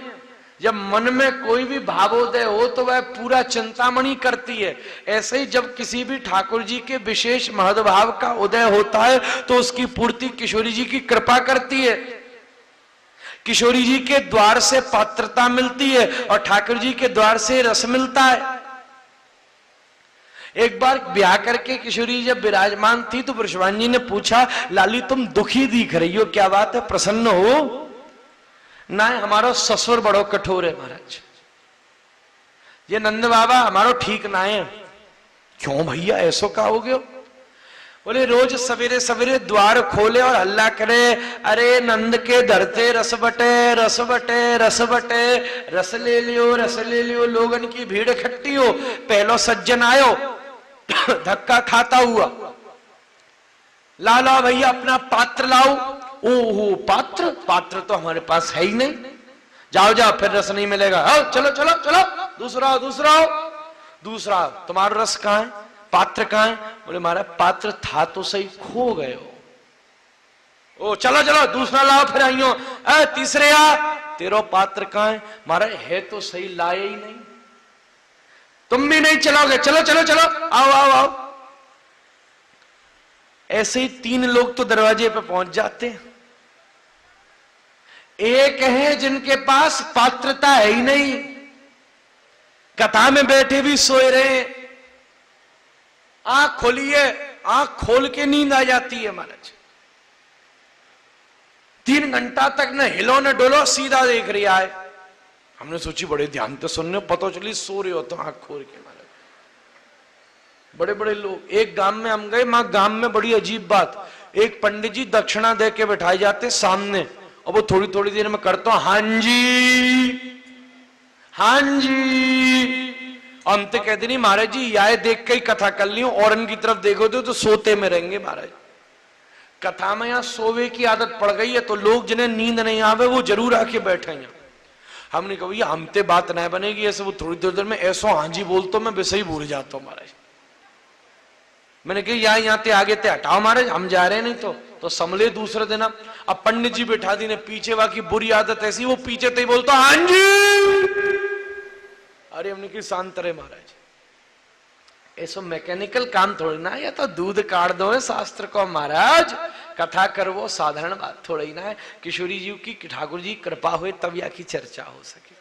Speaker 1: जब मन में कोई भी भावोदय हो तो वह पूरा चिंतामणि करती है। ऐसे ही जब किसी भी ठाकुर जी के विशेष महद्भाव का उदय होता है तो उसकी पूर्ति किशोरी जी की कृपा करती है। किशोरी जी के द्वार से पात्रता मिलती है और ठाकुर जी के द्वार से रस मिलता है। एक बार ब्याह करके किशोरी जब विराजमान थी तो वृषभान जी ने पूछा, लाली तुम दुखी दिख रही हो, क्या बात है, प्रसन्न हो? ना, हमारो ससुर बड़ो कठोर है महाराज, ये नंद बाबा हमारो ठीक ना है। क्यों भैया ऐसो का हो गयो? बोले रोज सवेरे सवेरे द्वार खोले और हल्ला करे, अरे नंद के धरते रस बटे रस बटे रस बटे, रस ले लियो रस ले लियो। लोगन की भीड़ इकट्ठी हो, पहलो सज्जन आयो धक्का खाता हुआ, ला लाओ भैया अपना पात्र लाओ। ओहो पात्र, पात्र तो हमारे पास है ही नहीं, जाओ जाओ फिर रस नहीं मिलेगा। आओ चलो चलो चलो, दूसरा दूसरा दूसरा, तुम्हारा रस कहाँ है, पात्र कहाँ है? बोले महाराज पात्र था तो सही, खो गए हो। ओ चलो चलो दूसरा लाओ फिर आइयो। तीसरे आ, तेरो पात्र कहाँ है? महाराज है तो सही, लाए ही नहीं। तुम भी नहीं चलोगे, चलो चलो चलो, आओ आओ आओ। ऐसे ही 3 लोग तो दरवाजे पे पहुंच जाते हैं। एक है जिनके पास पात्रता है ही नहीं, कथा में बैठे भी सोए रहे। आंख खोलिए, आंख खोल के नींद आ जाती है महाराज। 3 घंटा तक न हिलो न डोलो, सीधा देख रहा है। हमने सोची बड़े ध्यान से सुनने, पता चली सो रहे हो तो आंख खोल के महाराज। बड़े बड़े लोग। एक गांव में हम गए, मां गांव में बड़ी अजीब बात, एक पंडित जी दक्षिणा दे के बैठाए जाते सामने और वो थोड़ी थोड़ी देर में करता हूं हां जी हां जी। हम तो कहते नहीं महाराज जी, या देख के ही कथा कर ली, और इनकी तरफ देखो तो सोते में रहेंगे महाराज। कथा में यहाँ सोवे की आदत पड़ गई है, तो लोग जिन्हें नींद नहीं आवे वो जरूर आके बैठे हैं। हमने कहा भैया हमते बात नहीं बनेगी ऐसे, वो थोड़ी देर में ऐसो हांजी बोलतो मैं वैसे ही भूल जाता हूँ महाराज। मैंने कहा यहाँ ते आगे ते हटाओ महाराज, हम जा रहे नहीं तो समले दूसरे दिन। अब पंडित जी बैठा दी ने पीछे, वाकी बुरी आदत ऐसी, वो पीछे ते बोलता हाँ जी। अरे हमने की शांत रहे महाराज, ऐसो मैकेनिकल काम थोड़ी ना, या तो दूध काट दो है शास्त्र को महाराज, कथा कर वो साधारण बात थोड़ी ना है। किशोरी जी की ठाकुर जी कृपा हुई तब या की चर्चा हो सके।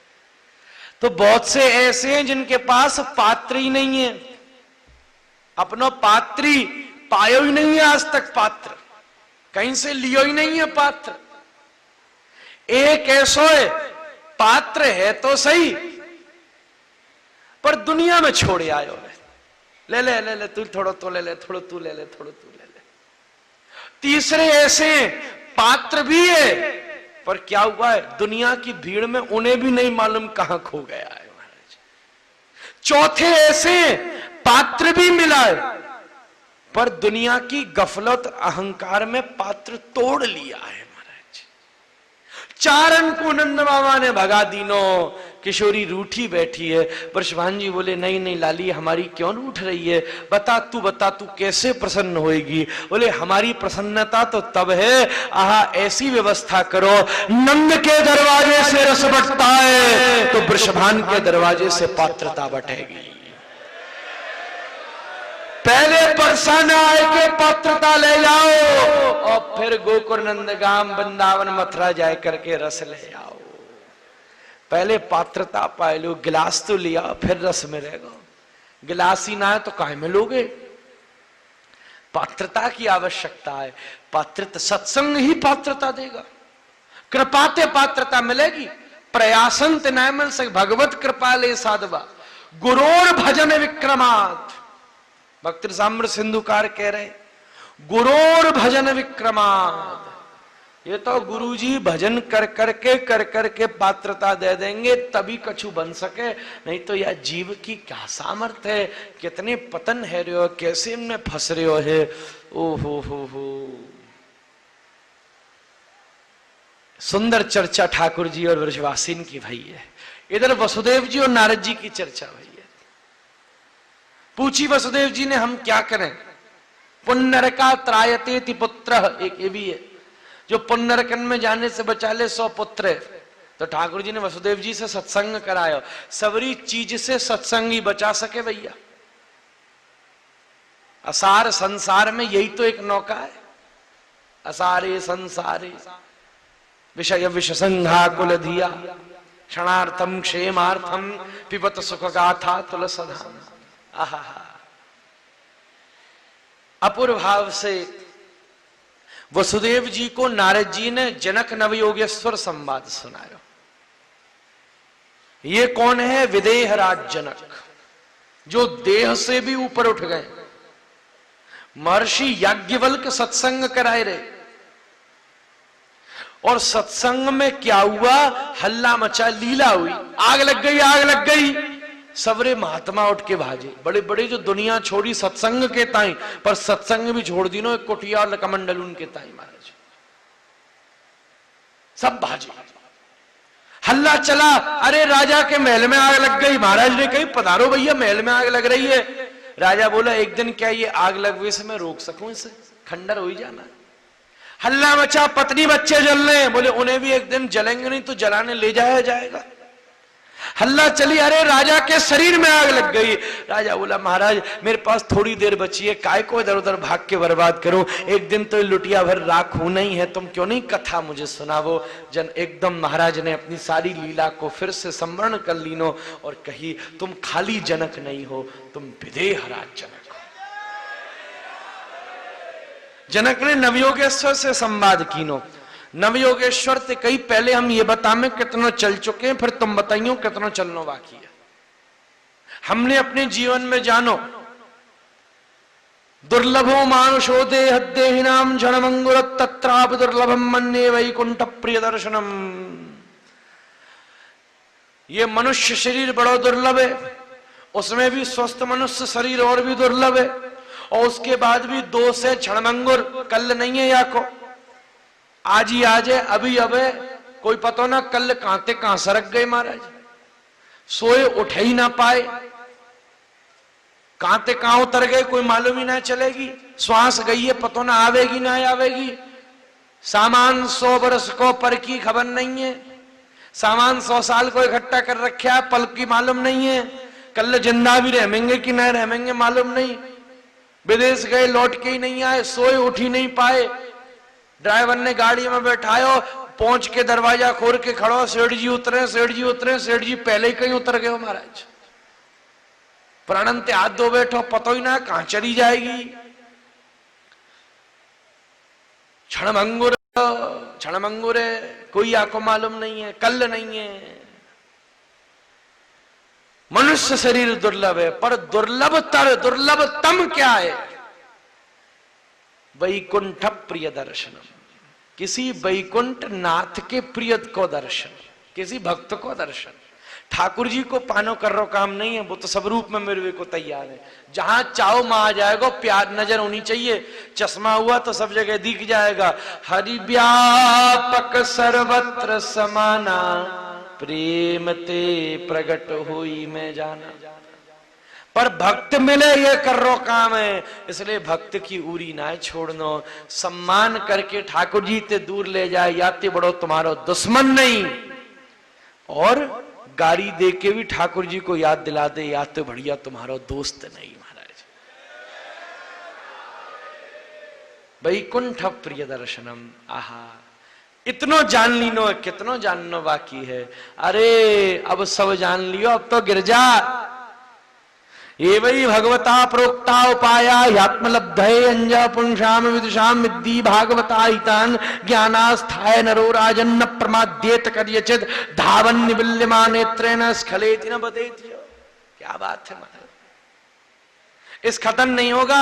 Speaker 1: तो बहुत से ऐसे हैं जिनके पास पात्र ही नहीं है, अपनो पात्री पायो ही नहीं है आज तक, पात्र कहीं से लियो ही नहीं है पात्र। एक ऐसो है पात्र है तो सही, पर दुनिया में छोड़े आयो है, ले ले ले ले तू थोड़ा तो ले ले, थोड़ा तू ले ले, थोड़ा तू ले ले। तीसरे ऐसे पात्र भी है, पर क्या हुआ है दुनिया की भीड़ में उन्हें भी नहीं मालूम कहां खो गया है महाराज। चौथे ऐसे पात्र भी मिला है, पर दुनिया की गफलत अहंकार में पात्र तोड़ लिया है महाराज। चारण को नंद बाबा ने भगा दीनो, किशोरी रूठी बैठी है। ब्रजभान जी बोले नहीं नहीं लाली हमारी क्यों रूठ रही है, बता तू कैसे प्रसन्न होएगी। बोले हमारी प्रसन्नता तो तब है, आहा ऐसी व्यवस्था करो, नंद के दरवाजे से रस बटता है तो ब्रजभान के दरवाजे से पात्रता बटेगी। पहले परसाना आए के पात्रता ले जाओ और फिर गोकुल नंदगाम वृंदावन मथुरा जाए करके रस ले आओ। पहले पात्रता पाए लो, गिलास तो लिया फिर रस मिलेगा। गिलास ही ना है तो काहे में लोगे। पात्रता की आवश्यकता है, पात्रता सत्संग ही पात्रता देगा। कृपाते पात्रता मिलेगी, प्रयासंत न मिल सके। भगवत कृपा ले साधवा गुरोर भजन विक्रमात्। भक्त साम्र सिंधुकार कह रहे गुरोर भजन विक्रमात्। ये तो गुरुजी भजन कर करके पात्रता दे देंगे तभी कछु बन सके, नहीं तो यह जीव की क्या सामर्थ्य है, कितने पतन है रहे हो, कैसे इनमें फंस रहे हो है। ओ हो सुंदर चर्चा ठाकुर जी और ब्रजवासीन की भई है। इधर वसुदेव जी और नारद जी की चर्चा भई है। पूछी वसुदेव जी ने हम क्या करें। पुण्यरका त्रायते पुत्र, एक ये भी है जो पुण्यरकन में जाने से बचा ले 100 पुत्र है। तो ठाकुर जी ने वसुदेव जी से सत्संग कराया, सबरी चीज से सत्संग ही बचा सके भैया। असार संसार में यही तो एक नौका है। असारे संसारे विषय विषसंघा कुल धिया, क्षणार्थम क्षेमार्थम पिबत सुख गाथा तुलसधाम। आहा अपूर्व भाव से वसुदेव जी को नारद जी ने जनक नवयोगेश्वर संवाद सुनाया। ये कौन है? विदेह राज जनक, जो देह से भी ऊपर उठ गए। महर्षि याज्ञवल्क सत्संग कराए रहे, और सत्संग में क्या हुआ, हल्ला मचा, लीला हुई, आग लग गई, आग लग गई। सबरे महात्मा उठ के भाजे, बड़े बड़े जो दुनिया छोड़ी सत्संग के ताई, पर सत्संग भी छोड़ दी नो, एक कोटिया और कमंडल उनके ताई महाराज सब भाजे। हल्ला चला, अरे राजा के महल में आग लग गई। महाराज ने कही पधारो भैया, महल में आग लग रही है। राजा बोला एक दिन क्या ये आग लगने से मैं रोक सकूं, इसे खंडर हो ही जाना। हल्ला मचा, पत्नी बच्चे जल रहे हैं, बोले उन्हें भी एक दिन जलेंगे, नहीं तो जलाने ले जाया जाएगा। हल्ला चली, अरे राजा के शरीर में आग लग गई। राजा बोला महाराज मेरे पास थोड़ी देर बची है, काय को इधर उधर भाग के बर्बाद करूं, एक दिन तो लुटिया भर राख होना ही है, तुम क्यों नहीं कथा मुझे सुनावो। जन एकदम महाराज ने अपनी सारी लीला को फिर से संवर्ण कर लीनो और कही तुम खाली जनक नहीं हो, तुम विदेह राज जनक हो। जनक ने नवयोगेश्वर से संवाद कीनो। नवयोगेश्वर से कही पहले हम ये बता में कितना चल चुके हैं, फिर तुम बताइयो कितना चलना बाकी है। हमने अपने जीवन में जानो दुर्लभो मानुषो देहदेहिनाम जनमंगुर तत्रापि दुर्लभम मन्ये वैकुंठ प्रिय दर्शनम। ये मनुष्य शरीर बड़ा दुर्लभ है, उसमें भी स्वस्थ मनुष्य शरीर और भी दुर्लभ है, और उसके बाद भी 2 से क्षणभंगुर, कल नहीं है या को आज ही आज है, अभी अब है, कोई पता ना कल कांते कहां सरक गए महाराज, सोए उठ ही ना पाए, कांते कहां उतर गए कोई मालूम ही ना चलेगी, श्वास गई है पता ना आवेगी ना आवेगी, सामान 100 बरस को पर की खबर नहीं है, सामान 100 साल को इकट्ठा कर रखा है, पल की मालूम नहीं है, कल जिंदा भी रहेंगे कि नहीं रहेंगे मालूम नहीं, विदेश गए लौट के ही नहीं आए, सोए उठ ही नहीं पाए, ड्राइवर ने गाड़ी में बैठायो, पहुंच के दरवाजा खोल के खड़ो, सेठ जी उतरे, सेठ जी उतरे, सेठ जी पहले ही कहीं उतर गए महाराज, प्राणंते हाथ धो बैठो, पता ही ना कहां चली जाएगी, क्षणभंगुर क्षणभंगुर है, कोई आपको मालूम नहीं है, कल नहीं है। मनुष्य शरीर दुर्लभ है, पर दुर्लभतम क्या है? वैकुंठ प्रिय दर्शनम, किसी वैकुंठ नाथ के प्रिय को दर्शन, किसी भक्त को दर्शन। ठाकुर जी को पानो कर रो काम नहीं है, वो तो सब रूप में मेरे को तैयार है, जहां चाहो वहां आ जाएगा, प्यार नजर होनी चाहिए, चश्मा हुआ तो सब जगह दिख जाएगा। हरि व्यापक सर्वत्र समाना, प्रेम ते प्रगट हुई मैं जाना। पर भक्त मिले ये कर रो काम है, इसलिए भक्त की उरी ना छोड़नो, सम्मान करके ठाकुर जी ते दूर ले जाए, याते बड़ो तुम्हारो दुश्मन नहीं, और गाड़ी दे के भी ठाकुर जी को याद दिला दे, याद तो बढ़िया तुम्हारा दोस्त नहीं महाराज। वैकुंठ प्रिय दर्शनम, आहा इतनो जान लीनो, कितनो जाननो बाकी है। अरे अब सब जान लियो, अब तो गिर जा। ये वही भगवता प्रोक्ता उपाया आत्मलब्धये अंजा पुंसाम विदुषाम विद्धि भागवता हितान ज्ञानास्थाय नरो राजन्न प्रमाद्येत करियचित धावन निबिल्यमान नेत्रेण स्खलेति न बदेति। क्या बात है महाराज, स्खलन नहीं होगा,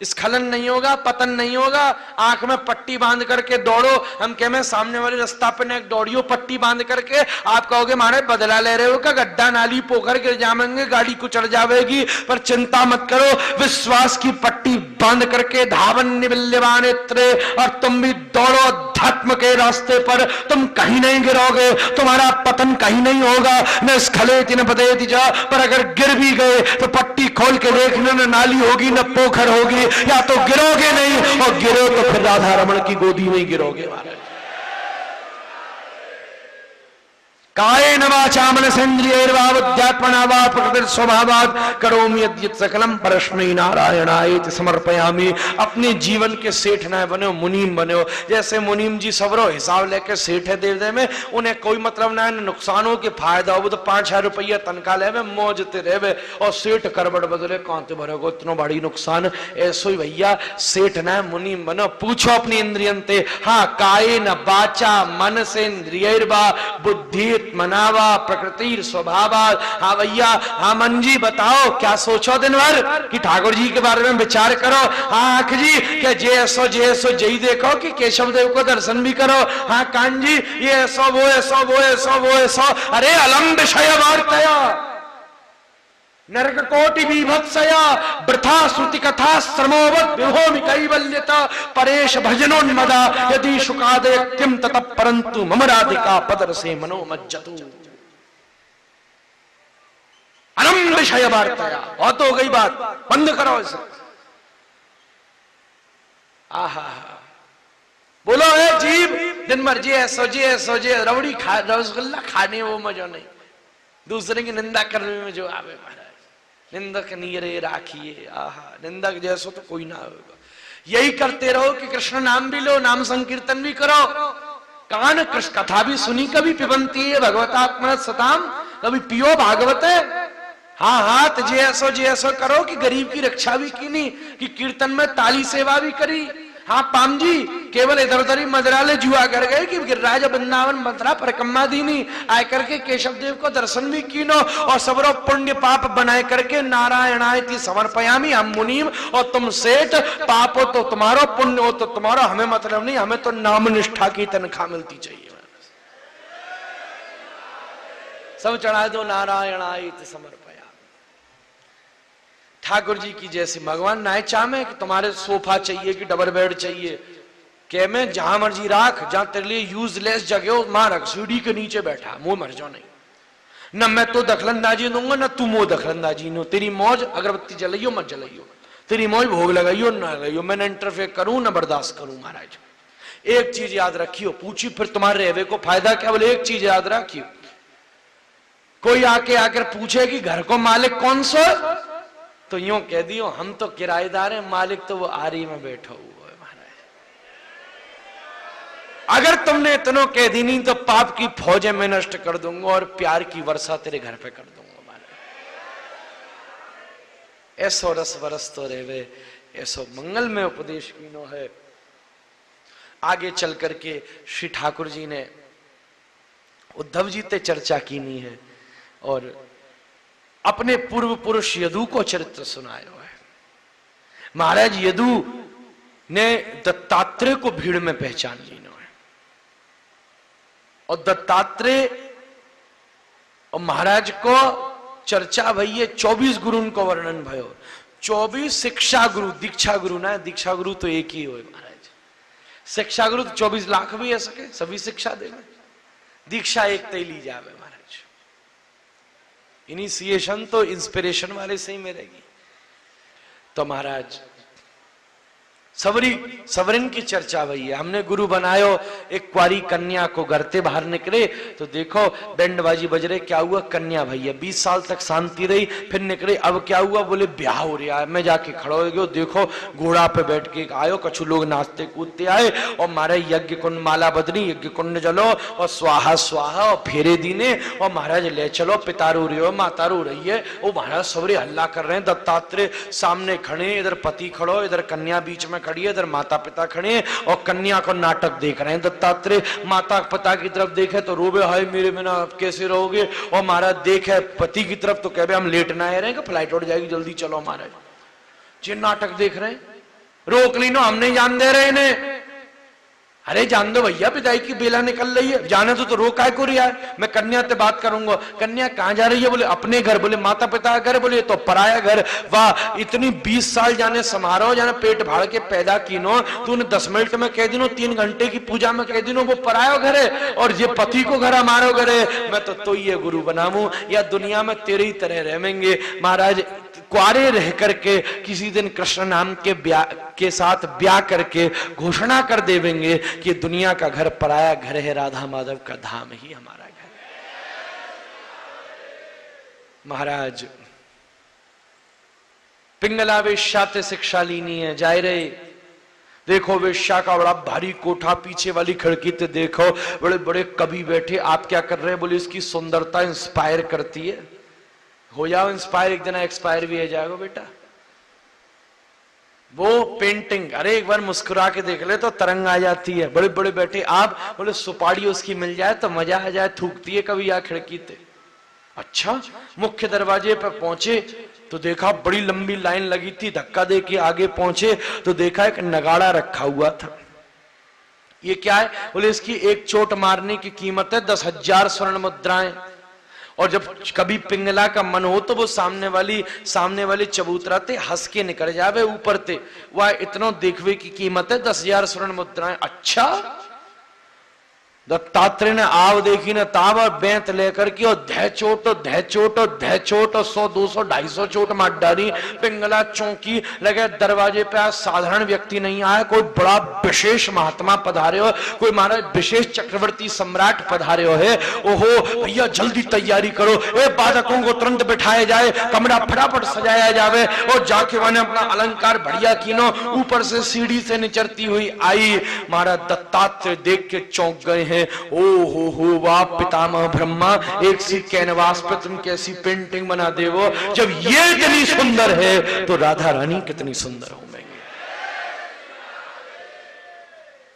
Speaker 1: स्खलन नहीं होगा, पतन नहीं होगा। आंख में पट्टी बांध करके दौड़ो, हम कह में सामने वाले रास्ता पे न दौड़ियो पट्टी बांध करके, आप कहोगे मारे बदला ले रहे हो क्या, गड्ढा नाली पोखर गिर जाएंगे, गाड़ी कुचल जाएगी, पर चिंता मत करो, विश्वास की पट्टी बांध करके धावन निबिल्यमान नेत्रे, और तुम भी दौड़ो अध्यात्म के रास्ते पर, तुम कहीं नहीं गिरोगे, तुम्हारा पतन कहीं नहीं होगा। न स्खलेति न बदेति जा, पर अगर गिर भी गए तो पट्टी खोल के देखना, न नाली होगी न पोखर होगी, या तो गिरोगे नहीं, और गिरो तो फिर राधा रमण की गोदी में गिरोगे महाराज। कायेन वाचा मनसेन्द्रियैर्वा बुद्ध्यात्मना वा प्रकृति स्वभावात् करोमि यद्यत् सकलम परस्मै नारायणायेति समर्पयामि। अपने जीवन के सेठ न बनो, मुनीम बनो। जैसे मुनीम जी सबरो हिसाब लेके सेठ है देवदे में, उन्हें कोई मतलब ना है नुकसान हो कि फायदा हो, तो 5,000 रुपया तनखा ले मौजते रहे, और सेठ करबड़ बदले कांते भरोगे इतना बड़ी नुकसान। ऐसो ही भैया सेठ न मुनीम बनो, पूछो अपनी इंद्रियंते। हाँ, कायेन वाचा मनसेन्द्रियैर्वा बुद्धि मनावा प्रकृति स्वभाव। हाँ भैया, हाँ मन जी बताओ क्या सोचो दिन भर कि ठाकुर जी के बारे में विचार करो। हाँ आंख जी क्या जैसो जई देखो कि केशव देव को दर्शन भी करो। हाँ कान जी ये ऐसो वो ऐसो वो ऐसो वो ऐसो। अरे अलम विषय वार्तया नरक कोटि विभत्सया वृथा श्रुति कथा श्रमोवत विभोमि कैवल्यता परेश भजनोन्मदा यदि शुकादय किम तत परंतु मम राधिका पदर से मनोमज्जतु। अनम विषय वार्तया, बहुत हो गई बात, बंद करो इसे। आहा बोलो है जीव दिन भर जी ऐसो जी रबड़ी खा रसगुल्ला खाने वो मजा नहीं, दूसरे की निंदा करने में जो आवे महाराज। निंदक नीरे राखिए, आहा निंदक जैसो तो कोई ना होगा। यही करते रहो कि कृष्ण नाम भी लो, नाम संकीर्तन भी करो, कान कृष्ण कथा भी सुनी, कभी पिबंती है भगवतात्मा सताम, कभी पियो भागवत है। हाँ हाथ जैसो करो कि गरीब की रक्षा भी की नहीं, कि कीर्तन में ताली सेवा भी करी। हाँ पाम जी केवल इधर उधर ही मदराले जुआ कर गए कि गिरिराज वृंदावन मथुरा परिक्रमा दीनी आय करके केशव देव को दर्शन भी कीनो, और सबरो पुण्य पाप बनाए करके नारायणायति समर्पयामि हम मुनीम। और तुम सेठ, पाप हो तो तुम्हारो, पुण्य हो तो तुम्हारा, हमें मतलब नहीं, हमें तो नाम निष्ठा की तनख्वाह मिलती चाहिए। सब चढ़ा दो नारायणायति समर्पयामि। ठाकुर जी की जैसे भगवान नाय चाहे कि तुम्हारे सोफा चाहिए कि डबल बेड चाहिए, कह मैं जहां मर्जी राख, जहां तेरे लिए यूजलेस जगह हो मां रख, सीढ़ी के नीचे बैठा, मुंह मर जाओ नहीं, न मैं तो दखलंदाजी दूंगा न तू वो दखलंदाजी नो, तेरी मौज अगरबत्ती जलाइयो मत जलाइयो, तेरी मौज भोग लगाइयो न लगाइयो, मैं न इंटरफेयर करूं न बर्दाश्त करूं महाराज। एक चीज याद रखियो, पूछी फिर तुम्हारे रहवे को फायदा क्या, बोले एक चीज याद रखियो, कोई आके आकर पूछे कि घर को मालिक कौन सा, तो यूं कह दियो हम तो किराएदार हैं, मालिक तो वो आरी में बैठा हुआ है महाराज। अगर तुमने इतनो कह दी नहीं तो पाप की फौजें मैं नष्ट कर दूंगा और प्यार की वर्षा तेरे घर पे कर दूंगा महाराज। ऐसो रस बरस तो रेवे, ऐसो मंगल में उपदेश कीनो है। आगे चल करके श्री ठाकुर जी ने उद्धव जी ते चर्चा कीनी है और अपने पूर्व पुरुष यदु को चरित्र सुनाया है। महाराज यदु ने दत्तात्रेय को भीड़ में पहचान लीनो है और दत्तात्रेय और महाराज को चर्चा भई है, 24 गुरु उनको वर्णन भयो, 24 शिक्षा गुरु, दीक्षा गुरु ना, दीक्षा गुरु तो एक ही हो महाराज, शिक्षा गुरु तो 24 लाख भी है सके, सभी शिक्षा देवे, दीक्षा एक तय ली जावे महाराज। इनिशिएशन तो इंस्पिरेशन वाले से ही मिलेगी। तो महाराज सवरिन की चर्चा भई है, हमने गुरु बनायो, एक क्वारी कन्या को घरते बाहर निकले तो देखो बैंडबाजी बज रहे, क्या हुआ, कन्या भैया 20 साल तक शांति रही, फिर निकले, अब क्या हुआ, बोले ब्याह हो रहा है। मैं जाके खड़ा हो गया, देखो घोड़ा पे बैठ के आयो, कछु लोग नाचते कूदते आए और महाराज यज्ञ कुंड माला बदनी, यज्ञ कुंड जलो और स्वाहा स्वाहा और फेरे दीने और महाराज ले चलो, पिता रो रही हो, माता रो रही है, वो महाराज सबरे हल्ला कर रहे हैं, दत्तात्रेय सामने खड़े, इधर पति खड़ो, इधर कन्या बीच में खड़ी है, इधर माता पिता खड़े हैं और कन्या को नाटक देख रहे हैं। दत्तात्रेय माता पिता की तरफ देखे तो रोबे, हाय मेरे बिना आप कैसे रहोगे, और महाराज देखे पति की तरफ तो कहे हम लेटना है रहे, फ्लाइट उड़ जाएगी, जल्दी चलो महाराज। जी नाटक देख रहे हैं, रोक ली नो, हम नहीं जान दे रहे इन्हें, अरे जान दो भैया, पिताई की बेला निकल रही है, जाने तो रोका है को रिया है, मैं कन्या से बात करूंगा। कन्या कहां जा रही है, बोले अपने घर, बोले माता पिता का घर, बोले तो पराया घर। वाह, इतनी 20 साल जाने समारोह, जाने पेट भाड़ के पैदा कीनो, तूने 10 मिनट में कह दिनो, 3 घंटे की पूजा में कह दिनो वो परायो घर है और ये पति को घर हमारो घर है। मैं तो ये गुरु बनाऊं या दुनिया में तेरे ही तरह रहेंगे। महाराज कुआरे रह करके किसी दिन कृष्ण नाम के साथ ब्याह करके घोषणा कर देवेंगे कि दुनिया का घर पराया घर है, राधा माधव का धाम ही हमारा घर है। महाराज पिंगला वेश्या से शिक्षा लीनी है, जाए रहे, देखो वेश्या का बड़ा भारी कोठा, पीछे वाली खिड़की ते देखो बड़े बड़े कवि बैठे, आप क्या कर रहे हैं, बोले इसकी सुंदरता इंस्पायर करती है। हो जाओ इंस्पायर, एक दिन एक्सपायर भी हो जाएगा बेटा। वो पेंटिंग, अरे एक बार मुस्कुरा के देख ले तो तरंग आ जाती है। बड़े बड़े बैठे आप, बोले सुपारी उसकी मिल जाए तो मजा आ जाए, थूकती है कभी या खिड़की ते। अच्छा, मुख्य दरवाजे पर पहुंचे तो देखा बड़ी लंबी लाइन लगी थी, धक्का दे के आगे पहुंचे तो देखा एक नगाड़ा रखा हुआ था। ये क्या है, बोले इसकी एक चोट मारने की कीमत है 10,000 स्वर्ण मुद्राएं, और जब कभी पिंगला का मन हो तो वो सामने वाली चबूतरा ते हंस के निकल जावे ऊपर ते, वह इतना देखवे की कीमत है 10,000 स्वर्ण मुद्राएं। अच्छा, दत्तात्रेय ने आव देखी न ताव और बेंत लेकर की और धै चोट 100, 200, 250 चोट मार डाली। पिंगला चौंकी, लगे दरवाजे पे आज साधारण व्यक्ति नहीं आया, कोई बड़ा विशेष महात्मा पधारे हो, कोई महाराज विशेष चक्रवर्ती सम्राट पधारे हो है। ओहो भैया जल्दी तैयारी करो, ए बाधकों को तुरंत बिठाया जाए, कमरा फटाफट सजाया जावे, और जाके मैंने अपना अलंकार बढ़िया कीनो। ऊपर से सीढ़ी से निचरती हुई आई, महाराज दत्तात्रेय देख के चौंक गए हैं। ओ हो वाह पितामह ब्रह्मा, एक सी कैनवास पे तुम कैसी पेंटिंग बना दे, वो जब ये इतनी सुंदर है तो राधा रानी कितनी सुंदर होंगे।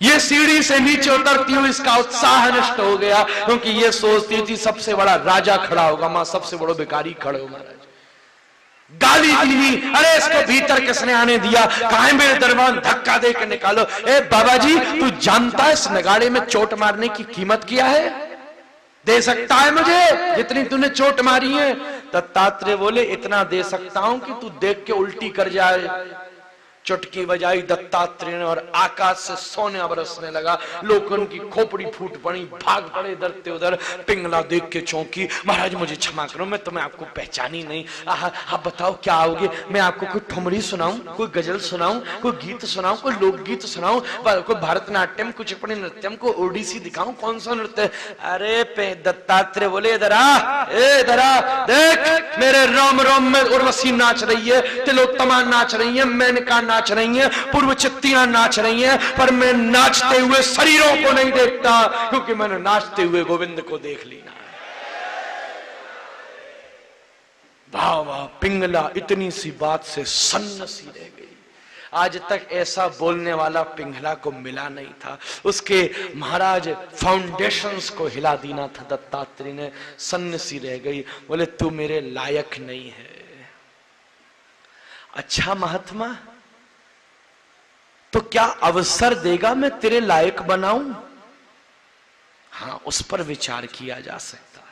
Speaker 1: ये सीढ़ी से नीचे उतरती हुई इसका उत्साह नष्ट हो गया, क्योंकि ये सोचती थी सबसे बड़ा राजा खड़ा होगा, मां सबसे बड़ा भिखारी खड़े हो। महाराज गाली दी, अरे इसको भीतर किसने आने दिया, कहां मेरे दरबार, धक्का दे के निकालो। ए बाबा जी, तू जानता है इस नगाड़े में चोट मारने की कीमत क्या है? दे सकता है मुझे जितनी तूने चोट मारी है? दत्तात्रेय बोले इतना दे सकता हूं कि तू देख के उल्टी कर जाए। चुटकी बजाई दत्तात्रेय ने और आकाश से सोना बरसने लगा। लोगों की खोपड़ी फूट पड़ी, भाग पड़े इधर से उधर। पिंगला देख के चौंकी, महाराज मुझे क्षमा करो, मैं तुम्हें आपको पहचानी नहीं। आप बताओ क्या आओगे? मैं आपको कोई ठुमरी सुनाऊं, कोई गजल सुनाऊं, कोई गीत सुनाऊं, कोई लोकगीत सुनाऊं, कोई भरतनाट्यम, कुचिपुड़ी नृत्यम, को ओडिसी दिखाऊं? कौन सा नृत्य? अरे दत्तात्रेय बोले इधर आ, इधर आ, देख मेरे रोम रोम में उर्वशी नाच रही है, तिलोत्तमा नाच रही है, मेनका नाच रही हैं, पूर्व चित्तियां नाच रही हैं, पर मैं नाचते हुए शरीरों को नहीं देखता, क्योंकि मैंने नाचते हुए गोविंद को देख लिया। वाह वाह, पिंगला इतनी सी बात से सन्न सी रह गई। आज तक ऐसा बोलने वाला पिंगला को मिला नहीं था। उसके महाराज फाउंडेशंस को हिला देना था। दत्तात्रेय ने सन्न सी रह गई। बोले तू मेरे लायक नहीं है। अच्छा महात्मा, तो क्या अवसर देगा मैं तेरे लायक बनाऊं? हाँ, उस पर विचार किया जा सकता है।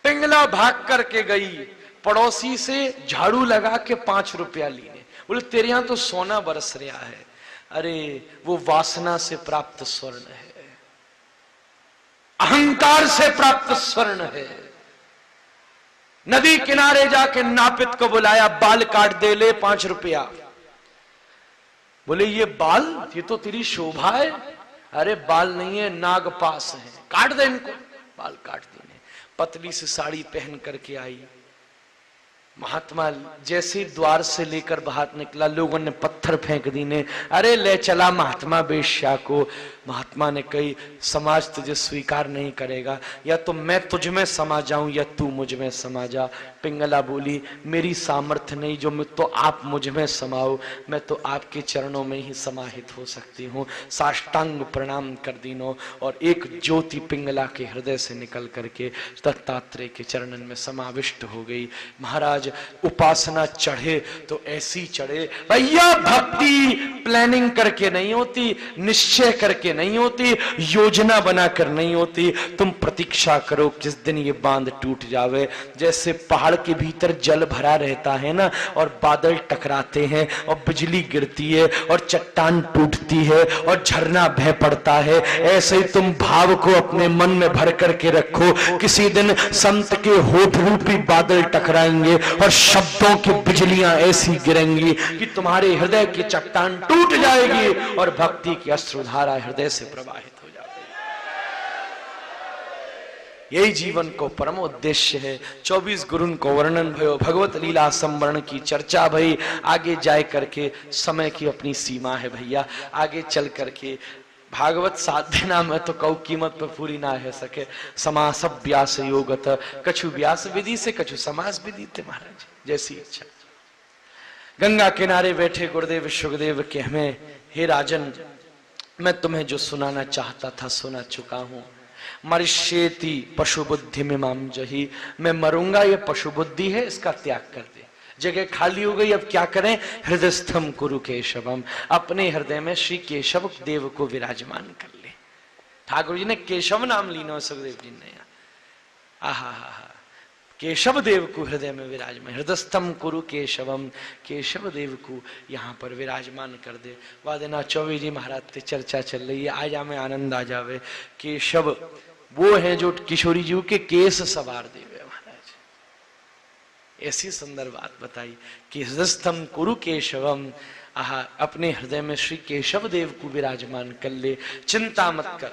Speaker 1: पिंगला भाग करके गई, पड़ोसी से झाड़ू लगा के 5 रुपया लेने। बोले तेरे यहां तो सोना बरस रहा है। अरे वो वासना से प्राप्त स्वर्ण है, अहंकार से प्राप्त स्वर्ण है। नदी किनारे जाके नापित को बुलाया, बाल काट दे, ले 5 रुपया। बोले ये बाल, ये तो तेरी शोभा है। अरे बाल नहीं है, नागपाश है, काट दे इनको। बाल काट देने, पतली सी साड़ी पहन करके आई। महात्मा जैसे द्वार से लेकर बाहर निकला, लोगों ने पत्थर फेंक दीने। अरे ले चला महात्मा बेश्या को। महात्मा ने कही समाज तुझे स्वीकार नहीं करेगा, या तो मैं तुझ में समा जाऊं या तू मुझ में समा जा। पिंगला बोली मेरी सामर्थ्य नहीं जो तो आप मुझ में समाओ, मैं तो आपके चरणों में ही समाहित हो सकती हूँ। साष्टांग प्रणाम कर दीनो, और एक ज्योति पिंगला के हृदय से निकल करके दत्तात्रेय के चरणन में समाविष्ट हो गई। महाराज उपासना चढ़े तो ऐसी चढ़े भैया, भक्ति प्लानिंग करके नहीं होती, निश्चय करके नहीं होती, योजना बनाकर नहीं होती। तुम प्रतीक्षा करो किस दिन ये बांध टूट जावे। जैसे पहाड़ के भीतर जल भरा रहता है ना, और बादल टकराते हैं और बिजली गिरती है और चट्टान टूटती है और झरना बह पड़ता है, ऐसे ही तुम भाव को अपने मन में भर करके रखो। किसी दिन संत के होठ रूपी बादल टकराएंगे और शब्दों की बिजलियां ऐसी गिरेंगी कि तुम्हारे हृदय की चट्टान टूट जाएगी और भक्ति की अश्रुधारा हृदय से प्रवाहित हो जाएगी। यही जीवन को परम उद्देश्य है। 24 गुरुन को वर्णन भयो, भगवत लीला संवरण की चर्चा भई। आगे जाए करके समय की अपनी सीमा है भैया, आगे चल करके भागवत साधना में तो कऊ कीमत पर पूरी ना है सके। समास व्यास योगत, कछु व्यास विधि से कछु समास विधि थे। महाराज जैसी इच्छा। गंगा किनारे बैठे गुरुदेव शुकदेव के हमें, हे राजन मैं तुम्हें जो सुनाना चाहता था सुना चुका हूं। मरिष्येति पशु बुद्धि में माम जही, मैं मरूंगा ये पशु बुद्धि है, इसका त्याग कर दे। जगह खाली हो गई, अब क्या करें? हृदयस्थम कुरु केशवम, अपने हृदय में श्री केशव देव को विराजमान कर ले। ठाकुर जी ने केशव नाम लीना, सुखदेव जी ने आहा केशव देव को हृदय में विराजमान, हृदयस्थम कुरु केशवम, केशव देव को यहाँ पर विराजमान कर दे। वादिना चौबे जी महाराज से चर्चा चल रही है, आज हमें आनंद आ जावे। केशव वो है जो किशोरी जी के केस सवार देवे। महाराज ऐसी सुंदर बात बताई कि हृदयस्थम कुरु केशवम, आहा अपने हृदय में श्री केशव देव को विराजमान कर ले। चिंता मत कर,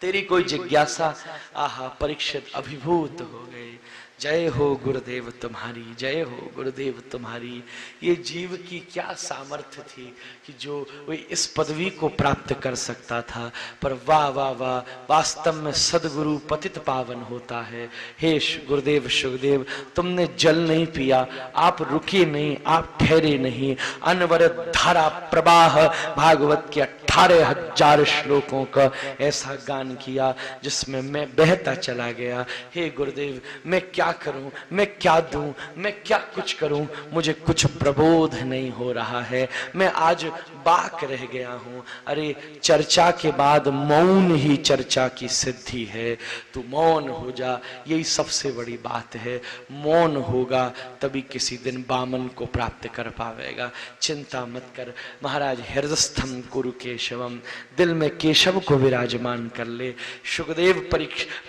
Speaker 1: तेरी कोई जिज्ञासा आहा परीक्षित अभिभूत हो गए। जय हो गुरुदेव तुम्हारी, जय हो गुरुदेव तुम्हारी। ये जीव की क्या सामर्थ्य थी कि जो वो इस पदवी को प्राप्त कर सकता था। पर वाह वाह वाह, वास्तव में सदगुरु पतित पावन होता है। हे गुरुदेव शुकदेव, तुमने जल नहीं पिया, आप रुके नहीं, आप ठहरे नहीं। अनवरत धारा प्रवाह भागवत के 18,000 श्लोकों का ऐसा गान किया जिसमें मैं बहता चला गया। हे गुरुदेव, मैं क्या करूं, मैं क्या दूं, मैं क्या कुछ करूं, मुझे कुछ प्रबोध नहीं हो रहा है, मैं आज बाक रह गया हूं। अरे चर्चा के बाद मौन ही चर्चा की सिद्धि है, तू मौन हो जा, यही सबसे बड़ी बात है। मौन होगा तभी किसी दिन बामन को प्राप्त कर पावेगा। चिंता मत कर महाराज, हृदयस्थम कुरु केशवम, दिल में केशव को विराजमान कर ले। सुखदेव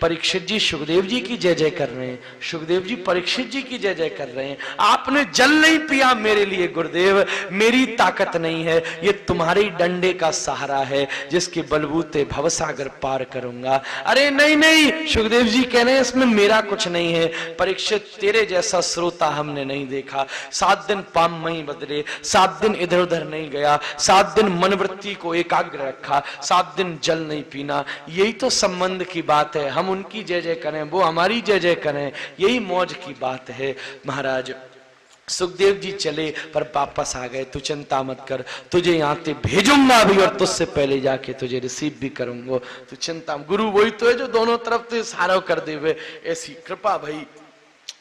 Speaker 1: परीक्षित जी सुखदेव जी की जय जय कर रहे हैं, सुखदेव जी परीक्षित जी की जय जय कर रहे हैं। आपने जल नहीं पिया मेरे लिए गुरुदेव, मेरी ताकत नहीं है, ये तुम्हारे डंडे का सहारा है जिसके बलबूते भवसागर पार करूंगा। अरे नहीं नहीं, सुखदेव जी कह रहे हैं इसमें मेरा कुछ नहीं है। परीक्षित, तेरे जैसा श्रोता हमने नहीं देखा। 7 दिन पाम मई बदले, 7 दिन इधर उधर नहीं गया, 7 दिन मनवृत्ति को एकाग्र रखा, 7 दिन जल नहीं पीना। यही तो संबंध की बात है, हम उनकी जय जय करें, वो हमारी जय जय करें, यही मौज की बात है। महाराज सुखदेव जी चले पर वापस आ गए। तू चिंता मत कर, तुझे यहाँ से भेजूंगा भी और तुझसे पहले जाके तुझे रिसीव भी करूंगा। तू चिंता, गुरु वही तो है जो दोनों तरफ से सारा कर देवे, ऐसी कृपा भाई।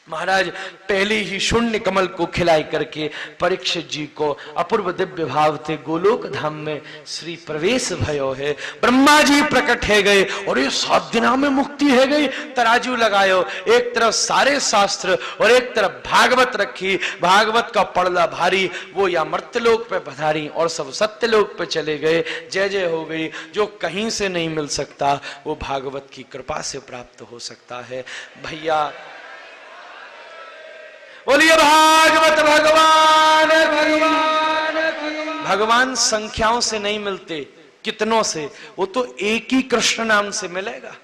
Speaker 1: महाराज पहले ही शून्य कमल को खिलाई करके परीक्षित जी को अपूर्व दिव्य भाव थे गोलोक धाम में श्री प्रवेश भयो है। ब्रह्मा जी प्रकट है गए और ये 7 दिना में मुक्ति है गई। तराजू लगायो, एक तरफ सारे शास्त्र और एक तरफ भागवत रखी, भागवत का पड़ला भारी, वो या मर्त्यलोक पे पधारी और सब सत्यलोक पे चले गए। जय जय हो गई। जो कहीं से नहीं मिल सकता वो भागवत की कृपा से प्राप्त हो सकता है। भैया बोलिए भागवत भगवान भगवान संख्याओं से नहीं मिलते, कितनों से, वो तो एक ही कृष्ण नाम से मिलेगा।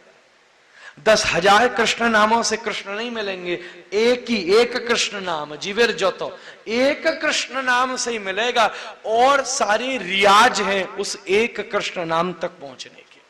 Speaker 1: 10,000 कृष्ण नामों से कृष्ण नहीं मिलेंगे, एक कृष्ण नाम जीवेर जो तो एक कृष्ण नाम से ही मिलेगा। और सारे रियाज हैं उस एक कृष्ण नाम तक पहुंचने के।